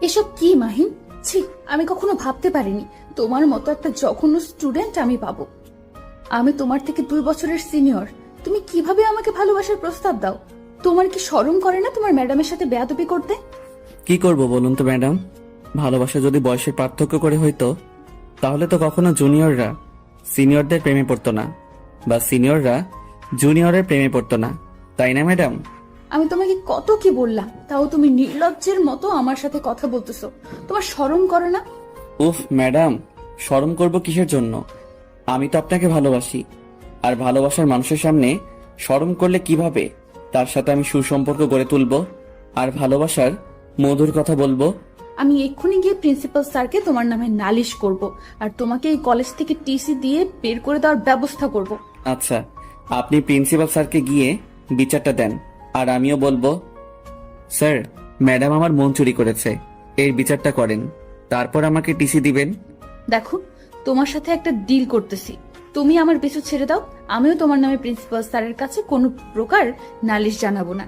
এসব কি মাহিন? ছি, আমি কখনো ভাবতে পারিনি তোমার মতো একটা জঘন্য স্টুডেন্ট আমি পাবো। আমি তোমার থেকে 2 বছরের সিনিয়র, তুমি কিভাবে আমাকে ভালোবাসার প্রস্তাব দাও? তোমার কি শরম করে না তোমার ম্যাডামের সাথে বেয়াদবি করতে? কি করব বলুন তো ম্যাডাম, ভালোবাসা যদি বয়সের পার্থক্য করে হইতো তাহলে তো কখনো জুনিয়ররা সিনিয়রদের প্রেমে পড়তো না, বা সিনিয়ররা জুনিয়রের প্রেমে পড়তো না, তাই না ম্যাডাম? আমি তোমাকে কত কি বললাম, তাও তুমি নির্লজ্জের মতো আমার সাথে কথা বলতেছো। তোমার শরম করে না? উফ ম্যাডাম, শরম করব কিসের জন্য? আমি তো আপনাকে ভালোবাসি, আর ভালোবাসার মানুষের সামনে শরম করলে কিভাবে তার সাথে আমি সুসম্পর্ক গড়ে তুলবো আর ভালোবাসার মধুর কথা বলবো? আমি এক্ষুনি গিয়ে প্রিন্সিপাল স্যারকে তোমার নামে নালিশ করব, আর তোমাকে এই কলেজ থেকে টিসি দিয়ে বের করে দেওয়ার ব্যবস্থা করব। আচ্ছা, আপনি প্রিন্সিপাল স্যারকে গিয়ে বিচারটা দেন, আর আমিও বলবো স্যার, ম্যাডাম আমার মন চুরি করেছে, এর বিচারটা করেন, তারপর আমাকে টিসি দিবেন। দেখো, তোমার সাথে একটা ডিল করতেছি, তুমি আমার পিছু ছেড়ে দাও, আমিও তোমার নামে প্রিন্সিপাল স্যারের কাছে কোনো প্রকার নালিশ জানাবো না।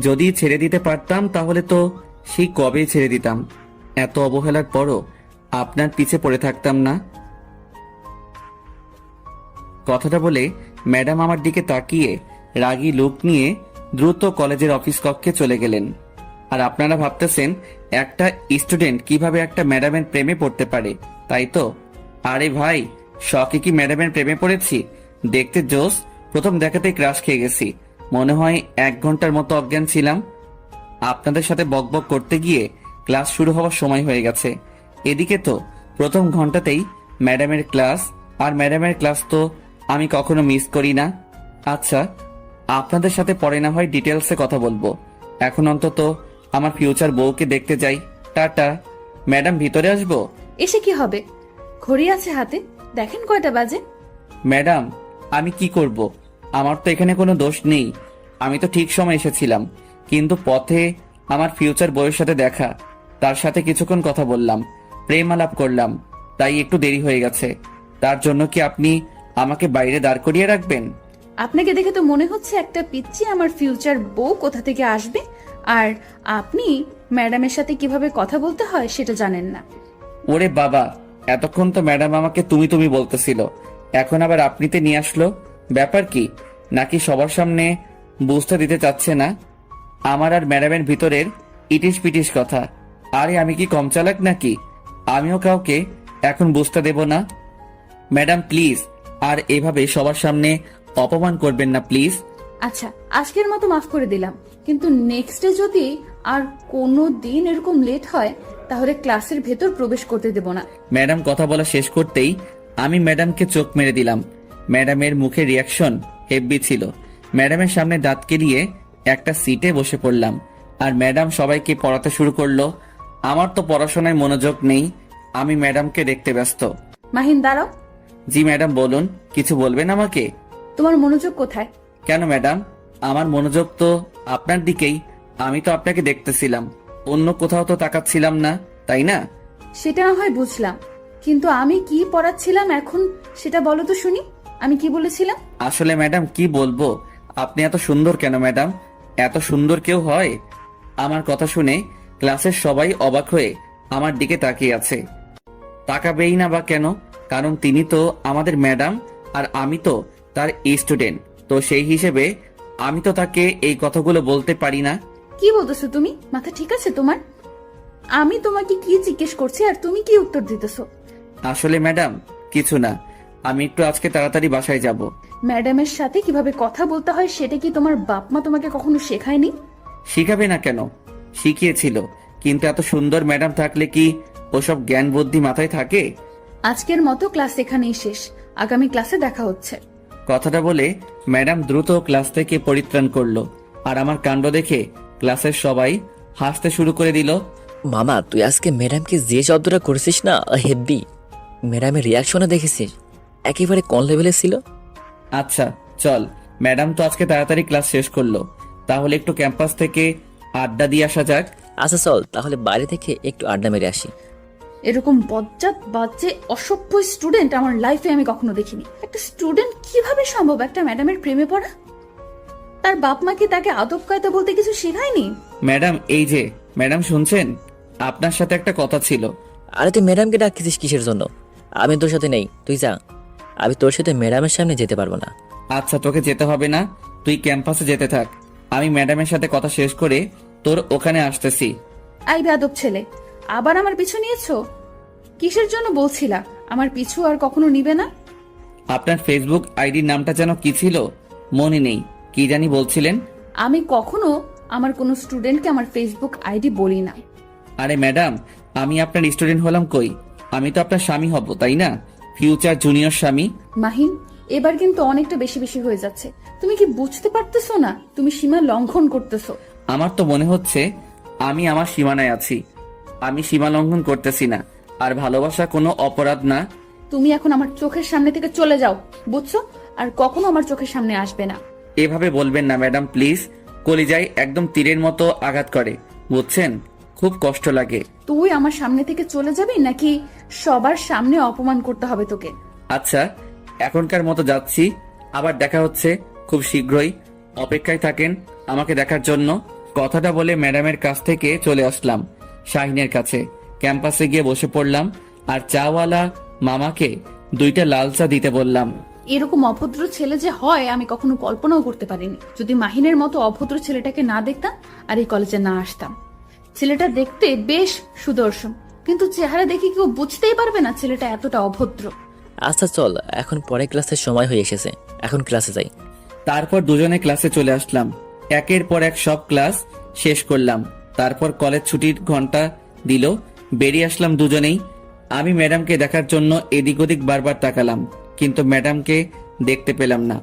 যদি ছেড়ে দিতে পারতাম তাহলে তো সেই কবেই ছেড়ে দিতাম, এত অবহেলার পরও আপনার পিছে পড়ে থাকতাম না। কথাটা বলে ম্যাডাম আমার দিকে তাকিয়ে রাগী লুক নিয়ে দ্রুত কলেজের অফিস কক্ষে চলে গেলেন। আর আপনারা ভাবতেছেন একটা স্টুডেন্ট কিভাবে একটা ম্যাডামের প্রেমে পড়তে পারে, তাই তো? আরে ভাই, শখে কি ম্যাডামের প্রেমে পড়েছি? দেখতে জোস, প্রথম দেখাতেই ক্রাশ খেয়ে গেছি। মনে হয় 1 ঘন্টার মতো অজ্ঞান ছিলাম। আপনাদের সাথে বকবক করতে গিয়ে ক্লাস শুরু হওয়ার সময় হয়ে গেছে। এদিকে তো প্রথম ঘন্টাতেই ম্যাডামের ক্লাস, আর ম্যাডামের ক্লাস তো আমি কখনো মিস করি না। আচ্ছা, আপনাদের সাথে পরে না হয় ডিটেলসে কথা বলবো, এখন অন্তত আমার ফিউচার বউকে দেখতে যাই। টাটা। ম্যাডাম, ভিতরে আসবো? এসে কি হবে? ঘড়ি আছে হাতে, দেখেন কয়টা বাজে। ম্যাডাম, আমি কি করব? আমার তো এখানে কোনো দোষ নেই, আমি তো ঠিক সময় এসেছিলাম, কিন্তু পথে আমার ফিউচার বউয়ের সাথে দেখা, তার সাথে কিছুক্ষণ কথা বললাম, প্রেম আলাপ করলাম, তাই একটু দেরি হয়ে গেছে। তার জন্য কি আপনি আমাকে বাইরে দাঁড় করিয়ে রাখবেন? আপনাকে দেখে তো মনে হচ্ছে একটা পিচ্চি আমার ফিউচার বউ কোথা থেকে আসবে, আর আপনি ম্যাডামের সাথে কিভাবে কথা বলতে হয় সেটা জানেন না। ওরে বাবা, এতক্ষণ তো ম্যাডাম আমাকে তুমি তুমি বলতেছিল, এখন আবার আপনিতে নিয়ে আসলো, ব্যাপার কি? নাকি সবার সামনে বুঝতে দিতে চাচ্ছে না আমার আর ম্যাডামের ভিতরের ইটিস পিটিস কথা? আরে আমি কি কম চালাক নাকি? আমিও কাউকে এখন বুঝতে দেব না। ম্যাডাম প্লিজ, আর এভাবে সবার সামনে অপমান করবেন না প্লিজ। আচ্ছা, আজকের মতো মাফ করে দিলাম, কিন্তু নেক্সটে যদি আর কোনো দিন এরকম লেট হয় তাহলে ক্লাসের ভেতর প্রবেশ করতে দেব না। ম্যাডাম কথা বলা শেষ করতেই আমি ম্যাডামকে চোখ মেরে দিলাম। ম্যাডামের মুখের রিয়াকশন হেব্বি ছিল। ম্যাডামের সামনে দাঁত কেলিয়ে একটা সিটে বসে পড়লাম, আর ম্যাডাম সবাইকে পড়াতে শুরু করলো। আমার তো পড়াশোনায় মনোযোগ নেই, আমি ম্যাডামকে দেখতে ব্যস্ত। মাহিন, দাঁড়াও। জি ম্যাডাম, বলুন, কিছু বলবেন আমাকে? তোমার মনোযোগ কোথায়? কেন ম্যাডাম, আমার মনোযোগ তো আপনার দিকেই, আমি তো আপনাকে দেখতেছিলাম, অন্য কোথাও তো তাকাচ্ছিলাম না, তাই না? সেটা না হয় বুঝলাম, কিন্তু আমি কি পড়াচ্ছিলাম এখন সেটা বলো তো শুনি। আমি কি বলেছিলাম? আসলে ম্যাডাম কি বলবো, আপনি এত সুন্দর কেন ম্যাডাম? এত সুন্দর কেউ হয়? আমার কথা শুনে ক্লাসের সবাই অবাক হয়ে আমার দিকে তাকিয়ে আছে। তাকাবেই না বা কেন? কারণ তিনি তো আমাদের ম্যাডাম, আর আমি তো তার স্টুডেন্ট, তো সেই হিসেবে আমি তো তাকে এই কথাগুলো বলতে পারি না। কি বলতেছো তুমি? মাথা ঠিক আছে তোমার? আমি তোমাকে কি জিজ্ঞেস করছি আর তুমি কি উত্তর দিতেছো? আসলে ম্যাডাম কিছু না, আমি একটু আজকে তাড়াতাড়ি বাসায় যাব। ম্যাডামের সাথে কিভাবে কথা বলতে হয় সেটা কি তোমার বাপ মা তোমাকে কখনো শেখায়নি? শিখাবে না কেন? শিখিয়েছিল, কিন্তু এত সুন্দর ম্যাডাম থাকলে কি ওসব জ্ঞান বুদ্ধি মাথায় থাকে? আজকের মতো ক্লাস এখানেই শেষ, আগামী ক্লাসে দেখা হচ্ছে। কথাটা বলে ম্যাডাম দ্রুত ক্লাস থেকে পরিত্রাণ করলো, আর আমার কাণ্ড দেখে ক্লাসের সবাই হাসতে শুরু করে দিল। মামা, তুই আজকে ম্যাডামকে যে শব্দটা করেছিস না, হেব্বি। ম্যাডামের রিয়াকশনে দেখেছিস, একেবারে কোন লেভেলে ছিল। আচ্ছা চল, ম্যাডাম তো আজকে তাড়াতাড়ি ক্লাস শেষ করলো, তাহলে একটু ক্যাম্পাস থেকে আড্ডা দিয়ে আসা যাক। আচ্ছা চল, তাহলে বাইরে থেকে একটু আড্ডা মেরে আসি। এরকম বজ্জাত বাজে অসভ্য স্টুডেন্ট আমার লাইফে আমি কখনো দেখিনি। একটা স্টুডেন্ট কিভাবে সম্ভব একটা ম্যাডামের প্রেমে পড়া? তার বাপ মা কি তাকে আদব কায়দা বলতে কিছু শেখায়নি? ম্যাডাম, এই যে ম্যাডাম শুনছেন? আপনার সাথে একটা কথা ছিল। আরে তুই ম্যাডামকে ডাকতেছিস কিসের জন্য? আমি তোর সাথে নেই, তুই যা। আমি তোর সাথে ম্যাডামের সামনে যেতে পারবো না। আচ্ছা, তোকে যেতে হবে না, তুই ক্যাম্পাসে যেতে থাক। আমি ম্যাডামের সাথে কথা শেষ করে তোর ওখানে আসতেছি। আই বেয়াদব ছেলে, আবার আমার পিছু নিয়েছো? কিসের জন্য বলছিলা আমার পিছু আর কখনো নিবে না? আপনার ফেসবুক আইডির নামটা যেন কি ছিল, মনে নেই, কি জানি বলছিলেন। আমি কখনো আমার কোনো স্টুডেন্টকে আমার ফেসবুক আইডি বলি না। আরে ম্যাডাম, আমি আপনার স্টুডেন্ট হলাম কই? আমি তো আপনার স্বামী হব, তাই না? ফিউচার জুনিয়র স্বামী। মাহিন, এবার কিন্তু অনেকটা বেশি বেশি হয়ে যাচ্ছে। তুমি কি বুঝতে পারতেছো না তুমি সীমা লঙ্ঘন করতেছো? আমার তো মনে হচ্ছে আমি আমার সীমানায় আছি। আমি সীমা লঙ্ঘন করতেছি না, আর ভালোবাসা কোনো অপরাধ না। তুমি এখন আমার চোখের সামনে থেকে চলে যাও, বুঝছো? আর কখনো আমার চোখের সামনে আসবে না। এভাবে বলবেন না ম্যাডাম, প্লিজ। কলিজায় একদম তীরের মতো আঘাত করে, বুঝছেন? খুব কষ্ট লাগে। তুই আমার সামনে থেকে চলে যাবি নাকি সবার সামনে অপমান করতে হবে তোকে? আচ্ছা, এখনকার মতো যাচ্ছি, আবার দেখা হচ্ছে খুব শীঘ্রই। অপেক্ষায় থাকেন আমাকে দেখার জন্য। কথাটা বলে ম্যাডামের কাছ থেকে চলে আসলাম শাহিনের কাছে। ক্যাম্পাসে গিয়ে বসে পড়লাম আর চাওয়ালা মামাকে 2টা লাল চা দিতে বললাম। এরকম অভদ্র ছেলে যে হয় আমি কখনো কল্পনাও করতে পারিনি। যদি মাহিনের মতো অভদ্র ছেলেটাকে না দেখতাম আর এই কলেজে না আসতাম। ছেলেটা দেখতে বেশ সুদর্শন, কিন্তু চেহারা দেখে কেউ বুঝতেই পারবে না ছেলেটা এতটা অভদ্র। আচ্ছা চল, এখন পরে ক্লাসের সময় হয়ে এসেছে, এখন ক্লাসে যাই। তারপর দুজনে ক্লাসে চলে আসলাম। একের পর এক সব ক্লাস শেষ করলাম। তারপর কলেজ ছুটির ঘন্টা দিল, বেরিয়ে আসলাম দুজনেই। আমি ম্যাডামকে দেখার জন্য এদিক ওদিক বারবার তাকালাম, কিন্তু ম্যাডামকে দেখতে পেলাম না।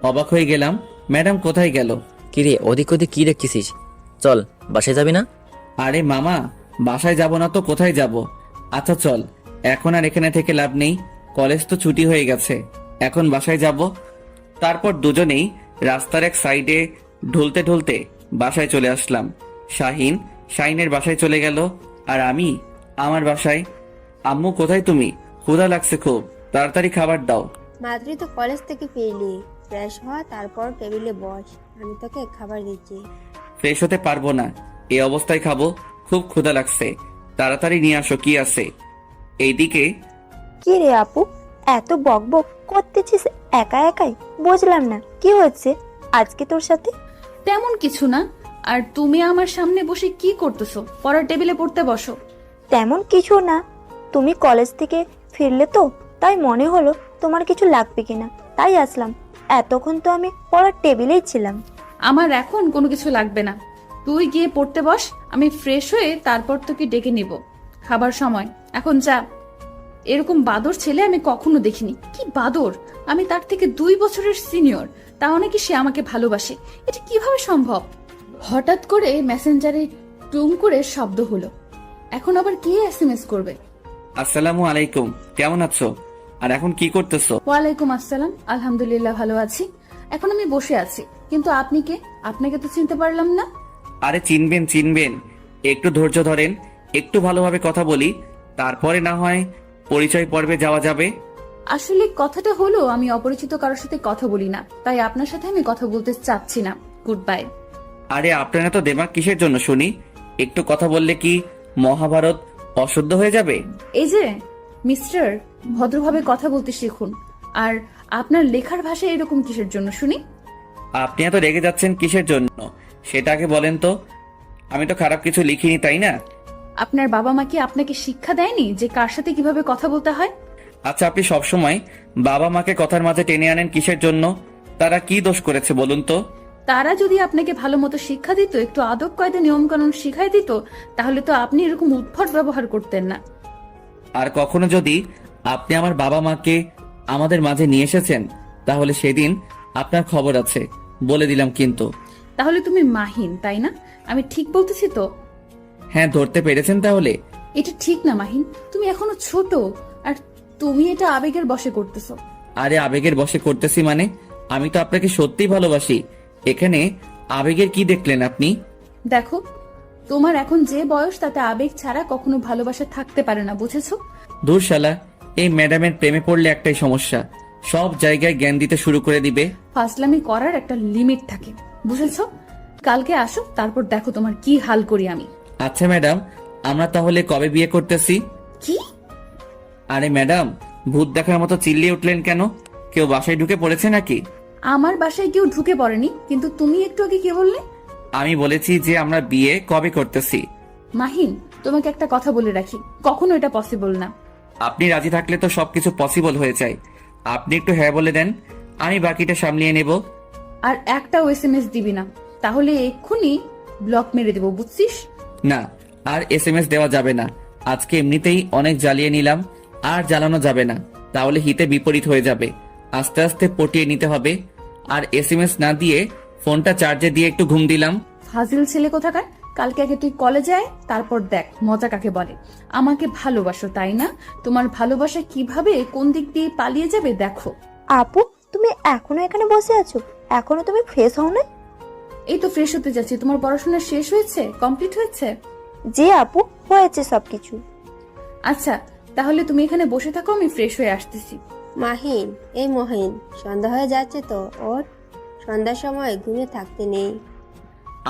অবাক হয়ে গেলাম, ম্যাডাম কোথায় গেল? কিরে, ওদিক ওদিক কি দেখতেছিস? চল, বাসায় যাবি না? আরে মামা, বাসায় যাব না তো কোথায় যাব? আচ্ছা চল, এখন আর এখানে থেকে লাভ নেই, কলেজ তো ছুটি হয়ে গেছে, এখন বাসায় যাব। তারপর দুজনেই রাস্তার এক সাইডে ঢুলতে ঢুলতে বাসায় চলে আসলাম। শাহিনের বাসায় চলে গেল, আর আমি আমার বাসায়। আম্মু কোথায় তুমি? ক্ষুধা লাগছে খুব, তাড়াতাড়ি খাবার দাও। মাত্রই তো কলেজ থেকে ফিরলি, ফ্রেশ হওয়া, তারপর টেবিলে বস, আমি তোকে খাবার দিচ্ছি। ফ্রেশ হতে পারবো না, এই অবস্থায় খাবো, খুব ক্ষুধা লাগছে, তাড়াতাড়ি নিয়ে আসো কি আছে। এইদিকে কি রে আপু, এত বকবক করতেছিস একা একাই? বুঝলাম না কি হচ্ছে আজকে তোর সাথে। তেমন কিছু না। আর তুমি আমার সামনে বসে কি করতেছো? পড়ার টেবিলে পড়তে বসো। তেমন কিছু না, তুমি কলেজ থেকে ফিরলে তো, তাই মনে হলো তোমার কিছু লাগবে কিনা, তাই আসলাম। এতক্ষণ তো আমি পড়ার টেবিলেই ছিলাম। আমার এখন কোনো কিছু লাগবে না, তুই গিয়ে পড়তে বস, আমি ফ্রেশ হয়ে তারপর তোকে ডেকে নিব। খাবার সময়, এখন যা। এরকম বাদর ছেলে আমি কখনো দেখিনি। কি বাদর! আমি তার থেকে 2 বছরের সিনিয়র, তাও নাকি সে আমাকে ভালোবাসে। এটা কিভাবে সম্ভব? হঠাৎ করে মেসেঞ্জারে টুং করে শব্দ হলো। এখন আবার কে এসএমএস করবে? আসসালামু আলাইকুম, কেমন আছো? আর এখন কি করতেছো? ওয়ালাইকুম আসসালাম, আলহামদুলিল্লাহ ভালো আছি। এখন আমি বসে আছি, কিন্তু আপনি কে? আপনাকে তো চিনতে পারলাম না। আরে চিনবেন, একটু ধৈর্য ধরেন, একটু ভালোভাবে কথা বলি, তারপরে না হয় পরিচয় পর্বে যাওয়া যাবে। আসলে কথাটা হলো আমি অপরিচিত কারোর সাথে কথা বলি না, তাই আপনার সাথে আমি কথা বলতে চাচ্ছি না। Good bye. আরে আপনারা তো দেমাগ কিসের জন্য শুনি? একটু কথা বললে কি মহাভারত অশুদ্ধ হয়ে যাবে? এই যে মিস্টার, ভদ্রভাবে কথা বলতে শিখুন। আর আপনার লেখার ভাষা এরকম কিসের জন্য শুনি? আপনি এত রেগে যাচ্ছেন কিসের জন্য সেটা আগে বলেন তো। আমি তো খারাপ কিছু লিখিনি, তাই না? আপনার বাবা মা কি আপনাকে শিক্ষা দেয়নি যে কার সাথে কিভাবে কথা বলতে হয়? আচ্ছা, আপনি সবসময় বাবা মাকে কথার মাঝে টেনে আনেন কিসের জন্য? তারা কি দোষ করেছে বলুন তো? তারা যদি আপনাকে ভালো মতো শিক্ষা দিত, একটু আদব কায়দা নিয়ম কানুন শিখাই দিত, তাহলে তো আপনি এরকম উদ্ভট ব্যবহার করতেন না। আর কখনো যদি আপনি আমার বাবা মাকে আমাদের মাঝে নিয়ে এসেছেন, তাহলে সেদিন আপনার খবর আছে, বলে দিলাম কিন্তু। তাহলে তুমি মাহিন, তাই না? আমি ঠিক বলতেছি তো? হ্যাঁ, ধরতে পেরেছেন তাহলে? এটা ঠিক না মাহিন, তুমি এখনো ছোট, আর তুমি এটা আবেগের বশে করতেছো। আরে আবেগের বশে করতেছি মানে? আমি তো আপনাকে সত্যিই ভালোবাসি, এখানে আবেগের কি দেখলেন আপনি? দেখো, তোমার এখন যে বয়স তাতে আবেগ ছাড়া কখনো ভালোবাসা থাকতে পারে না, বুঝেছো? ধুর শালা, এই ম্যাডামের প্রেমে পড়লে একটাই সমস্যা, সব জায়গায় জ্ঞান দিতে শুরু করে দিবে। ফাজলামি করার একটা লিমিট থাকে, বুঝেছো? কালকে আসো, তারপর দেখো তোমার কি হাল করি আমি। আচ্ছা ম্যাডাম, আমরা তাহলে কবে বিয়ে করতেছি? কি? আরে ম্যাডাম, ভূত দেখার মতো চিল্লিয়ে উঠলেন কেন? কেউ বাসায় ঢুকে পড়েছে নাকি? আমার বাসায় কেউ ঢুকে পড়েনি, কিন্তু তুমি একটু আগে কি বললে? আমি বলেছি যে আমরা বিয়ে কবে করতেছি। মাহিন, তোমাকে একটা কথা বলে রাখি, কখনো এটা পসিবল না। আপনি রাজি থাকলে তো সবকিছু পসিবল হয়ে যায়। আপনি একটু হ্যাঁ বলে দেন, আমি বাকিটা সামলিয়ে নেব। আর একটাও এসএমএস দিবি না, তাহলে এক্ষুনি ব্লক মেরে দেবো, বুঝছিস? না, আর এসএমএস দেওয়া যাবে না। আজকে এমনিতেই অনেক জ্বালিয়ে নিলাম, আর জ্বালানো যাবে না, তাহলে হিতে বিপরীত হয়ে যাবে। আস্তে আস্তে পটিয়ে নিতে হবে। আর এসএমএস না দিয়ে ফোনটা চার্জে দিয়ে একটু ঘুম দিলাম। ফাজিল ছেলে কোথাকার। কালকে আগে তুই কলেজে আয়, তারপর দেখ মজা কাকে বলে। আমাকে ভালোবাসো তাই না? তোমার ভালোবাসা কিভাবে কোন দিক দিয়ে পালিয়ে যাবে দেখো। আপু, তুমি এখনো এখানে বসে আছো? এখনো তুমি ফ্রেশ হও না? এই তো ফ্রেশ হতে যাচ্ছি। তোমার পড়াশোনা শেষ হয়েছে, কমপ্লিট হয়েছে? জি আপু, হয়েছে সবকিছু। আচ্ছা, তাহলে তুমি এখানে বসে থাকো, আমি ফ্রেশ হয়ে আসতেছি। মাহিন, এই মহিন, সন্ধ্যা হয়ে যাচ্ছে তো, ওর সন্ধ্যার সময় ঘুমিয়ে থাকতে নেই।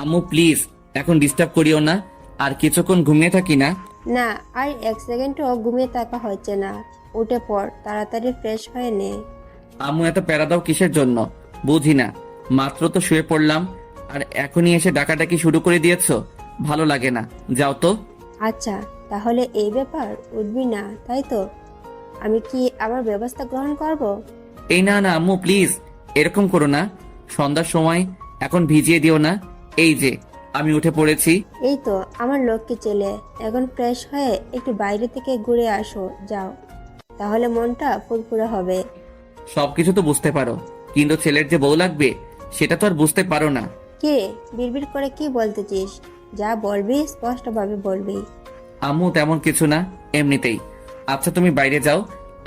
আম্মু প্লিজ, এখন ডিস্টার্ব করিও না। আর কিছুক্ষণ ঘুমিয়ে থাকি না। না, আর এক সেকেন্ডও ঘুমিয়ে থাকা হচ্ছে না। উঠে পড়, তাড়াতাড়ি ফ্রেশ হয়ে নে। আম্মু এত প্যারা দাও কিসের জন্য? বুঝি না। মাত্র তো শুয়ে পড়লাম, আর এখনই এসে ডাকাডাকি শুরু করে দিয়েছো। ভালো লাগে না, যাও তো। আচ্ছা, তাহলে এই ব্যাপার, উঠবি না তাই তো? আমি কি আবার ব্যবস্থা গ্রহণ করব? এই না না আম্মু প্লিজ, এরকম করো না। সন্ধ্যার সময় এখন ভিজিয়ে দিও না। এই যে আমি উঠে পড়েছি। এই তো আমার লক্ষ্মী ছেলে, এখন ফ্রেশ হয়ে একটু বাইরে থেকে ঘুরে আসো, যাও। তাহলে মনটা ফুরফুরে হবে। সবকিছু তো বুঝতে পারো, কিন্তু ছেলের যে বউ লাগবে সেটা তো আর বুঝতে পারো না। কে বিড়বিড় করে কি বলতেছিস? যা বলবি স্পষ্টভাবে বলবি। আম্মু তেমন কিছু না, এমনিতেই। আচ্ছা তুমি বাইরে যাও,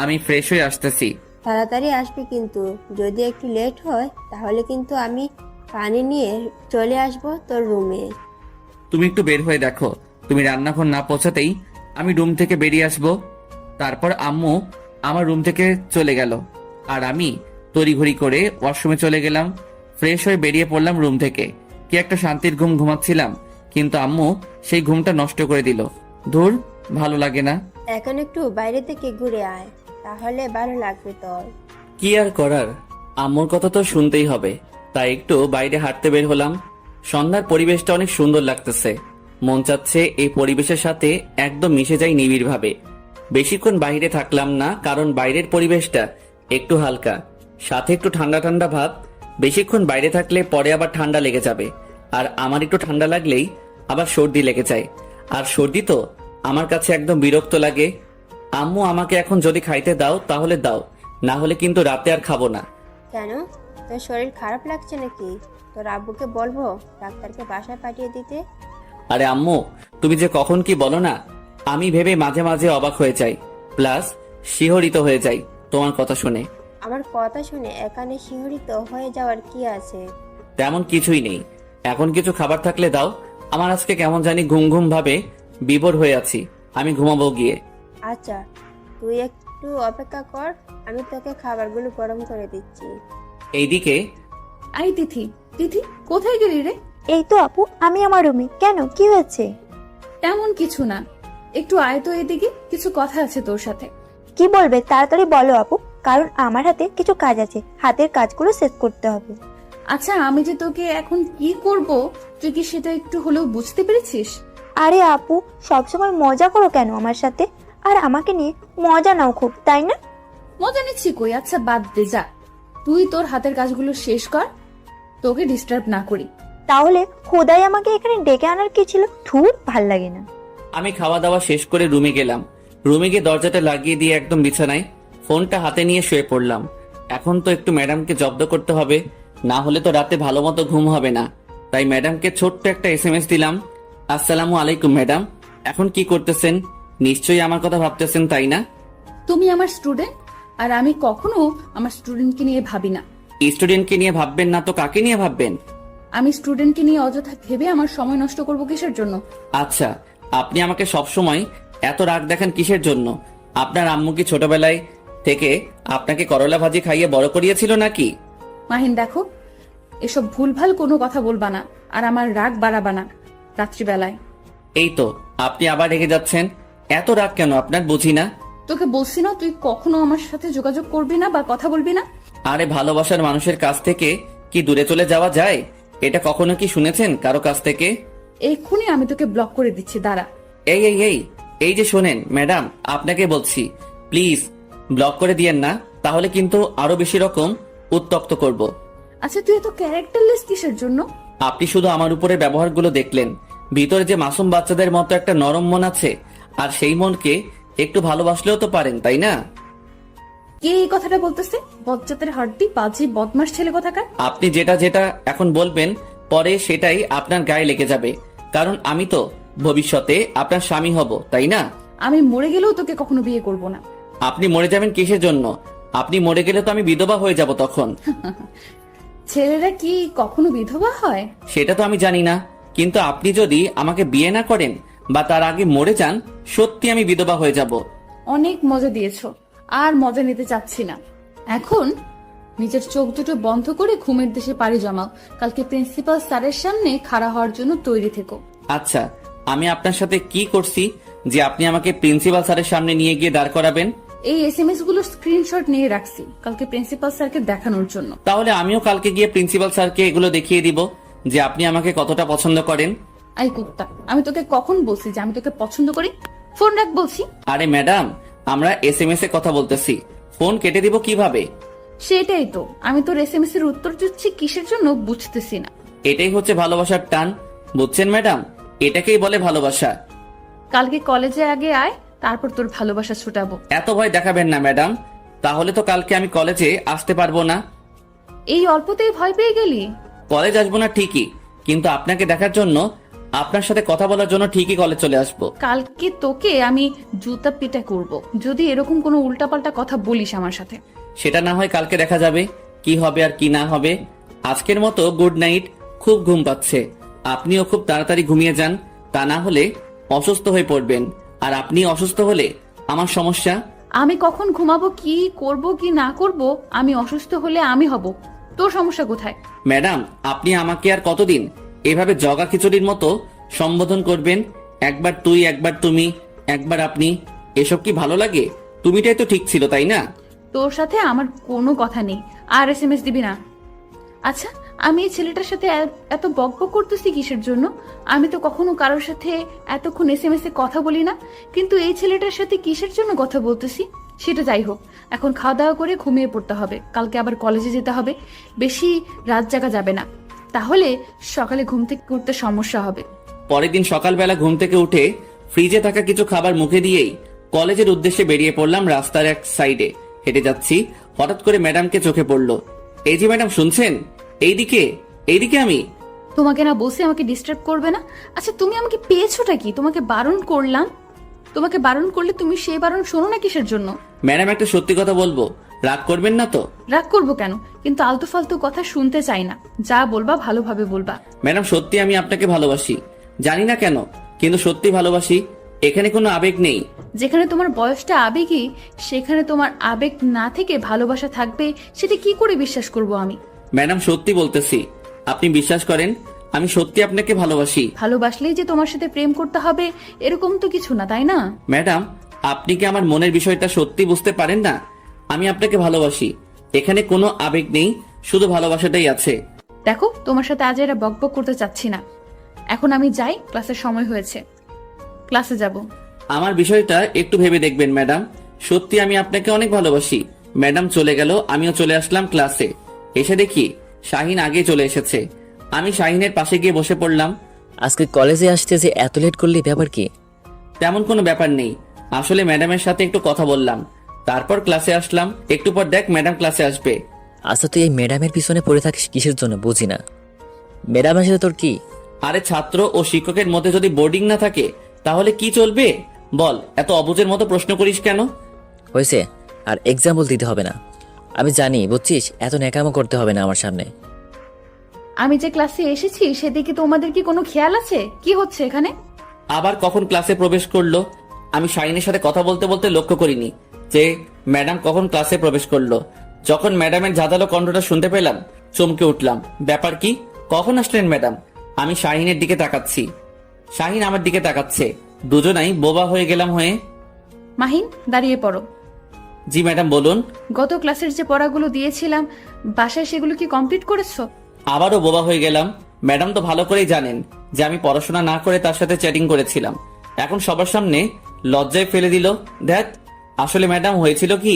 আমি ফ্রেশ হয়ে আসতেছি। তাড়াতাড়ি আসবি কিন্তু, যদি একটু লেট হয় তাহলে কিন্তু আমি পানি নিয়ে চলে আসব তোর রুমে। তুমি একটু বের হয়ে দেখো, তুমি রান্নাঘর না পৌঁছাতেই আমি রুম থেকে বেরিয়ে আসব। তারপর আম্মু আমার রুম থেকে চলে গেল, আর আমি তড়িঘড়ি করে ওয়াশরুমে চলে গেলাম। ফ্রেশ হয়ে বেরিয়ে পড়লাম রুম থেকে। কি একটা শান্তির ঘুম ঘুমাচ্ছিলাম, কিন্তু আম্মু সেই ঘুমটা নষ্ট করে দিল। ধুর, ভালো লাগে না। এখন একটু বাইরে থেকে ঘুরে আয়, তাহলে ভালো লাগবে তোর। কি আর করার, আম্মুর কথা তো শুনতেই হবে। তাই একটু বাইরে হাঁটতে বের হলাম। সন্ধ্যার পরিবেশটা অনেক সুন্দর লাগতেছে। মন চাচ্ছে এই পরিবেশের সাথে একদম মিশে যাই নিবিড়ভাবে। বেশিক্ষণ বাইরে থাকলাম না, কারণ বাইরের পরিবেশটা একটু হালকা, সাথে একটু ঠান্ডা ঠান্ডা ভাব। বেশিক্ষণ বাইরে থাকলে পরে আবার ঠান্ডা লেগে যাবে, আর আমার একটু ঠান্ডা লাগলেই আবার সর্দি লেগে যায়। আর সর্দি তো আমার কাছে একদম বিরক্ত লাগে। আম্মু আমাকে এখন যদি খাইতে দাও তাহলে দাও, না হলে কিন্তু রাতে আর খাবো না। কেন, তোর শরীর খারাপ লাগছে নাকি? তোর আব্বুকে বলবো ডাক্তারকে বাসায় পাঠিয়ে দিতে। আরে আম্মু, তুমি যে কখন কি বলো না, আমি ভেবে মাঝে মাঝে অবাক হয়ে যাই, প্লাস শিহরিত হয়ে যাই তোমার কথা শুনে। আমার কথা শুনে এখানে শিহরিত হয়ে যাওয়ার কি আছে? তেমন কিছুই নেই। এখন কিছু খাবার থাকলে দাও, আমার আজকে কেমন জানি ঘুম ঘুম ভাবে বিভোর হয়ে আছি। আমি ঘুমাবো গিয়ে। আচ্ছা, তুই একটু অপেক্ষা কর, আমি তোকে খাবারগুলো গরম করে দিচ্ছি। এইদিকে আই তিথি, তিথি কোথায় গেলি রে? এই তো আপু, আমি আমার রুমে। কেন, কি হয়েছে? তেমন কিছু না, একটু আয় তো এদিকে, কিছু কথা আছে তোর সাথে। কি বলবে তাড়াতাড়ি বলো আপু, কারণ আমার হাতে কিছু কাজ আছে, হাতের কাজগুলো শেষ করতে হবে। আচ্ছা, আমি যে তোকে এখন কি করব, তুই কি সেটা একটু হলেও বুঝতে পেরেছিস? আরে আপু, সবসময় মজা করো কেন আমার সাথে? আর আমাকে নিয়ে মজা নাও খুব, তাই না? মজা নিচ্ছি কই? আচ্ছা বাদ দে, যা তুই তোর হাতের কাজগুলো শেষ কর, তোকে ডিস্টার্ব না করি। তাহলে খোদাই আমাকে এখানে ডেকে আনার কি ছিল? ধুর, ভাল লাগে না। আমি খাওয়া দাওয়া শেষ করে রুমে গেলাম। রুমে গিয়ে দরজাটা লাগিয়ে দিয়ে একদম বিছানায় ফোনটা হাতে নিয়ে শুয়ে পড়লাম। এখন তো একটু ম্যাডামকে জব্দ করতে হবে, না হলে তো রাতে ভালো মতো ঘুম হবে না। তাই ম্যাডামকে ছোট্ট একটা এসএমএস দিলাম। আসসালামু আলাইকুম ম্যাডাম, এখন কি করতেছেন? নিশ্চয়ই আমার কথা ভাবতেছেন তাই না? তুমি আমার স্টুডেন্ট, আর আমি কখনো আমার স্টুডেন্টকে নিয়ে ভাবি না। স্টুডেন্টকে নিয়ে ভাববেন না তো কাকে নিয়ে ভাববেন? আমি স্টুডেন্টকে নিয়ে অযথা ভেবে আমার সময় নষ্ট করব কিসের জন্য? আচ্ছা, আপনি আমাকে সব সময় এত রাগ দেখান কিসের জন্য? আপনার আম্মু কি ছোটবেলায় থেকে আপনাকে করলা ভাজি খাইয়ে বড় করিয়েছিল নাকি? মাহিন দেখো, এসব ভুলভাল কোনো কথা বলবা না, আর আমার রাগ বাড়াবা না রাত্রিবেলায়। এই তো, আপনি আবার রেগে যাচ্ছেন। এত রাগ কেন আপনার, বুঝি না। তোকে বলছি না তুই কখনো আমার সাথে যোগাযোগ করবি না বা কথা বলবি না। আরে ভালোবাসার মানুষের কাছ থেকে কি দূরে চলে যাওয়া যায়? এটা কখনো কি শুনেছেন কারো কাছ থেকে? এক্ষুনি আমি তোকে ব্লক করে দিচ্ছি, দাঁড়া। এই এই এই এই যে শোনেন ম্যাডাম, আপনাকে বলছি প্লিজ ব্লক করে দিয়েন না, তাহলে কিন্তু আরো বেশি রকম উত্তক্ত করব। আচ্ছা তুই এত ক্যারেক্টারলেস কিসের জন্য? আপনি শুধু আমার উপরে ব্যবহারগুলো দেখলেন, ভিতরে যে মাসুম বাচ্চাদের মতো একটা নরম মন আছে, আর সেই মনকে একটু ভালোবাসলেও তো পারেন, তাই না? কে এই কথাটা বলতেছে? বজ্জাতের হাড্ডি, বাজি, বদমাস ছেলে কোথাকার। আপনি যেটা যেটা এখন বলবেন পরে সেটাই আপনার গায়ে লেগে যাবে, কারণ আমি তো ভবিষ্যতে আপনার স্বামী হব, তাই না? আমি মরে গেলেও তোকে কখনো বিয়ে করব না। আপনি মরে যাবেন কিসের জন্য? আপনি মরে গেলে তো আমি বিধবা হয়ে যাব তখন। ছেলেরা কি কখনো বিধবা হয়? সেটা তো আমি জানি না, কিন্তু আপনি যদি আমাকে বিয়ে না করেন বা তার আগে মরে যান, সত্যি আমি বিধবা হয়ে যাব। অনেক মজা দিয়েছো, আর মজা নিতে চাচ্ছি না। এখন নিজের চোখ দুটো বন্ধ করে ঘুমের দেশে পাড়ি জমাও। কালকে প্রিন্সিপাল স্যারের সামনে খাড়া হওয়ার জন্য তৈরি থেকো। আচ্ছা, আমি আপনার সাথে কি করছি যে আপনি আমাকে প্রিন্সিপাল স্যারের সামনে নিয়ে গিয়ে দাঁড় করাবেন? এই এসএমএস গুলো স্ক্রিনশট নিয়ে রাখছি কালকে প্রিন্সিপাল স্যারকে দেখানোর জন্য। তাহলে আমিও কালকে গিয়ে প্রিন্সিপাল স্যারকে এগুলো দেখিয়ে দিব যে আপনি আমাকে কতটা পছন্দ করেন। আই কুত্তা, আমি তোকে কখন বলছি যে আমি তোকে পছন্দ করি? ফোন রাখ বলছি। আরে ম্যাডাম, আমরা এসএমএস এ কথা বলতেছি, ফোন কেটে দিব কিভাবে? সেটাই তো, আমি তোর এসএমএস এর উত্তর দিচ্ছি কিসের জন্য বুঝতেছি না। এটাই হচ্ছে ভালোবাসার টান, বুঝছেন ম্যাডাম? এটাকেই বলে ভালোবাসা। কালকে কলেজে আগে আয়, তারপর তোর ভালোবাসা ছুটাবো। এত ভয় দেখাবেন না ম্যাডাম, তাহলে তো কালকে আমি কলেজে আসতে পারবো না। এই অল্পতেই ভয় পেয়ে গেলি? কলেজ আসবো না ঠিকই, কিন্তু আপনাকে দেখার জন্য, আপনার সাথে কথা বলার জন্য ঠিকই কলেজ চলে আসবো। কালকে তোকে আমি জুতা পিটা করব যদি এরকম কোনো উল্টাপাল্টা কথা বলিস আমার সাথে। সেটা না হয় কালকে দেখা যাবে কি হবে আর কি না হবে। আজকের মতো গুড নাইট, খুব ঘুম পাচ্ছে। আপনিও খুব তাড়াতাড়ি ঘুমিয়ে যান, তা না হলে অসুস্থ হয়ে পড়বেন, আর আপনি অসুস্থ হলে আমার সমস্যা। আমি কখন ঘুমাবো, কি করব কি না করব, আমি অসুস্থ হলে আমি হব, তোর সমস্যা কোথায়? ম্যাডাম, আপনি আমাকে আর কতদিন এভাবে জগা খিচুড়ির মতো সম্বোধন করবেন? একবার তুই, একবার তুমি, একবার আপনি, এসব কি ভালো লাগে? তুমিটাই তো ঠিক ছিল, তাই না? তোর সাথে আমার কোনো কথা নেই, আর এসএমএস দিবি না। আচ্ছা, আমি এই ছেলেটার সাথে এত বকবক করতেছি কিসের জন্য? আমি তো কখনো কারোর সাথে এতক্ষণ এসএমএস এ কথা বলি না, কিন্তু এই ছেলেটার সাথে কিসের জন্য কথা বলতেছি? সেটা যাই হোক, এখন খাওয়া দাওয়া করে ঘুমিয়ে পড়তে হবে, কালকে আবার কলেজে যেতে হবে। বেশি রাত জাগা যাবে না, তাহলে সকালে ঘুম থেকে উঠতে সমস্যা হবে। পরের দিন সকালবেলা ঘুম থেকে উঠে ফ্রিজে থাকা কিছু খাবার মুখে দিয়েই কলেজের উদ্দেশ্যে বেরিয়ে পড়লাম। রাস্তার এক সাইডে হেঁটে যাচ্ছি, হঠাৎ করে ম্যাডামকে চোখে পড়লো। এই যে ম্যাডাম, শুনছেন? এইদিকে, এইদিকে। আমি তোমাকে না বসে আমাকে ডিস্টার্ব করবে না? আচ্ছা তুমি আমাকে পেয়েছোটা কি? তোমাকে বারণ করলাম, তোমাকে বারণ করলে তুমি সেই বারণ শোনো না কিসের জন্য? ম্যাডাম, একটা সত্যি কথা বলবো, রাগ করবেন না তো? রাগ করবো কেন? কিন্তু আলতু ফালতু কথা শুনতে চাই না, যা বলবা ভালোভাবে বলবা। ম্যাডাম, সত্যি আমি আপনাকে ভালোবাসি, জানি না কেন, কিন্তু সত্যি ভালোবাসি। এখানে কোনো আবেগ নেই। যেখানে তোমার বয়সটা আবেগী, সেখানে তোমার আবেগ না থেকে ভালোবাসা থাকবে, সেটা কি করে বিশ্বাস করব আমি? ম্যাডাম, সত্যি বলতেছি, আপনি বিশ্বাস করেন, আমি সত্যি আপনাকে ভালোবাসি। ভালোবাসলেই যে তোমার সাথে প্রেম করতে হবে এরকম তো কিছু না, তাই না? ম্যাডাম, আপনি কি আমার মনের বিষয়টা সত্যি বুঝতে পারেন না? আমি আপনাকে ভালোবাসি, এখানে কোনো আবেগ নেই, শুধু ভালোবাসাটাই আছে। দেখো, তোমার সাথে আজ এরা বকবক করতে চাচ্ছি না, এখন আমি যাই, ক্লাসের সময় হয়েছে, ক্লাসে যাব। আমার বিষয়টা একটু ভেবে দেখবেন ম্যাডাম, সত্যি আমি আপনাকে অনেক ভালোবাসি। ম্যাডাম চলে গেল, আমিও চলে আসলাম ক্লাসে। এসে দেখি শাহিন আগে চলে এসেছে। আমি শাহিনের পাশে গিয়ে বসে পড়লাম। আজকে কলেজে আসতে যে এত লেট করলি, ব্যাপার কি? তেমন কোনো ব্যাপার নেই, আসলে ম্যাডামের সাথে একটু কথা বললাম, তারপর ক্লাসে আসলাম। একটু পর দেখ ম্যাডাম ক্লাসে আসবে। আচ্ছা, তুই এই ম্যাডামের পিছনে পড়ে থাকিস কিসের জন্য বুঝি না। ম্যাডামের সাথে তোর কি? আরে ছাত্র ও শিক্ষকের মধ্যে যদি বোর্ডিং না থাকে তাহলে কি চলবে বল? এত অবুঝের মতো প্রশ্ন করিস কেন? হয়েছে, আর এক্সাম্পল দিতে হবে না, আমি জানি বুঝছিস, এত ন্যাকামো করতে হবে না আমার সামনে। আমি যে ক্লাসে এসেছি সেদিকে তোমাদের কি কোনো খেয়াল আছে? কি হচ্ছে এখানে? আবার কখন ক্লাসে প্রবেশ করলো? আমি শাহিনের সাথে কথা বলতে বলতে লক্ষ্য করিনি যে ম্যাডাম কখন ক্লাসে প্রবেশ করলো। যখন ম্যাডামের ঝাঁঝালো কণ্ঠটা শুনতে পেলাম, চমকে উঠলাম। ব্যাপার কি? কখন আসলেন ম্যাডাম? আমি শাহিনের দিকে তাকাচ্ছি। শাহিন আমার দিকে তাকাচ্ছে। দুজনাই বোবা হয়ে গেলাম হয়ে। মাহিন, দাঁড়িয়ে পড়ো। জি ম্যাডাম বলুন। গত ক্লাসের যে পড়াগুলো দিয়েছিলাম বাসায় সেগুলো কি কমপ্লিট করেছো? আবারও বোবা হয়ে গেলাম। ম্যাডাম তো ভালো করেই জানেন যে আমি পড়াশোনা না করে তার সাথে চ্যাটিং করেছিলাম। এখন সবার সামনে লজ্জায় ফেলে দিল। ধ্যাত, আসলে ম্যাডাম হয়েছিল কি,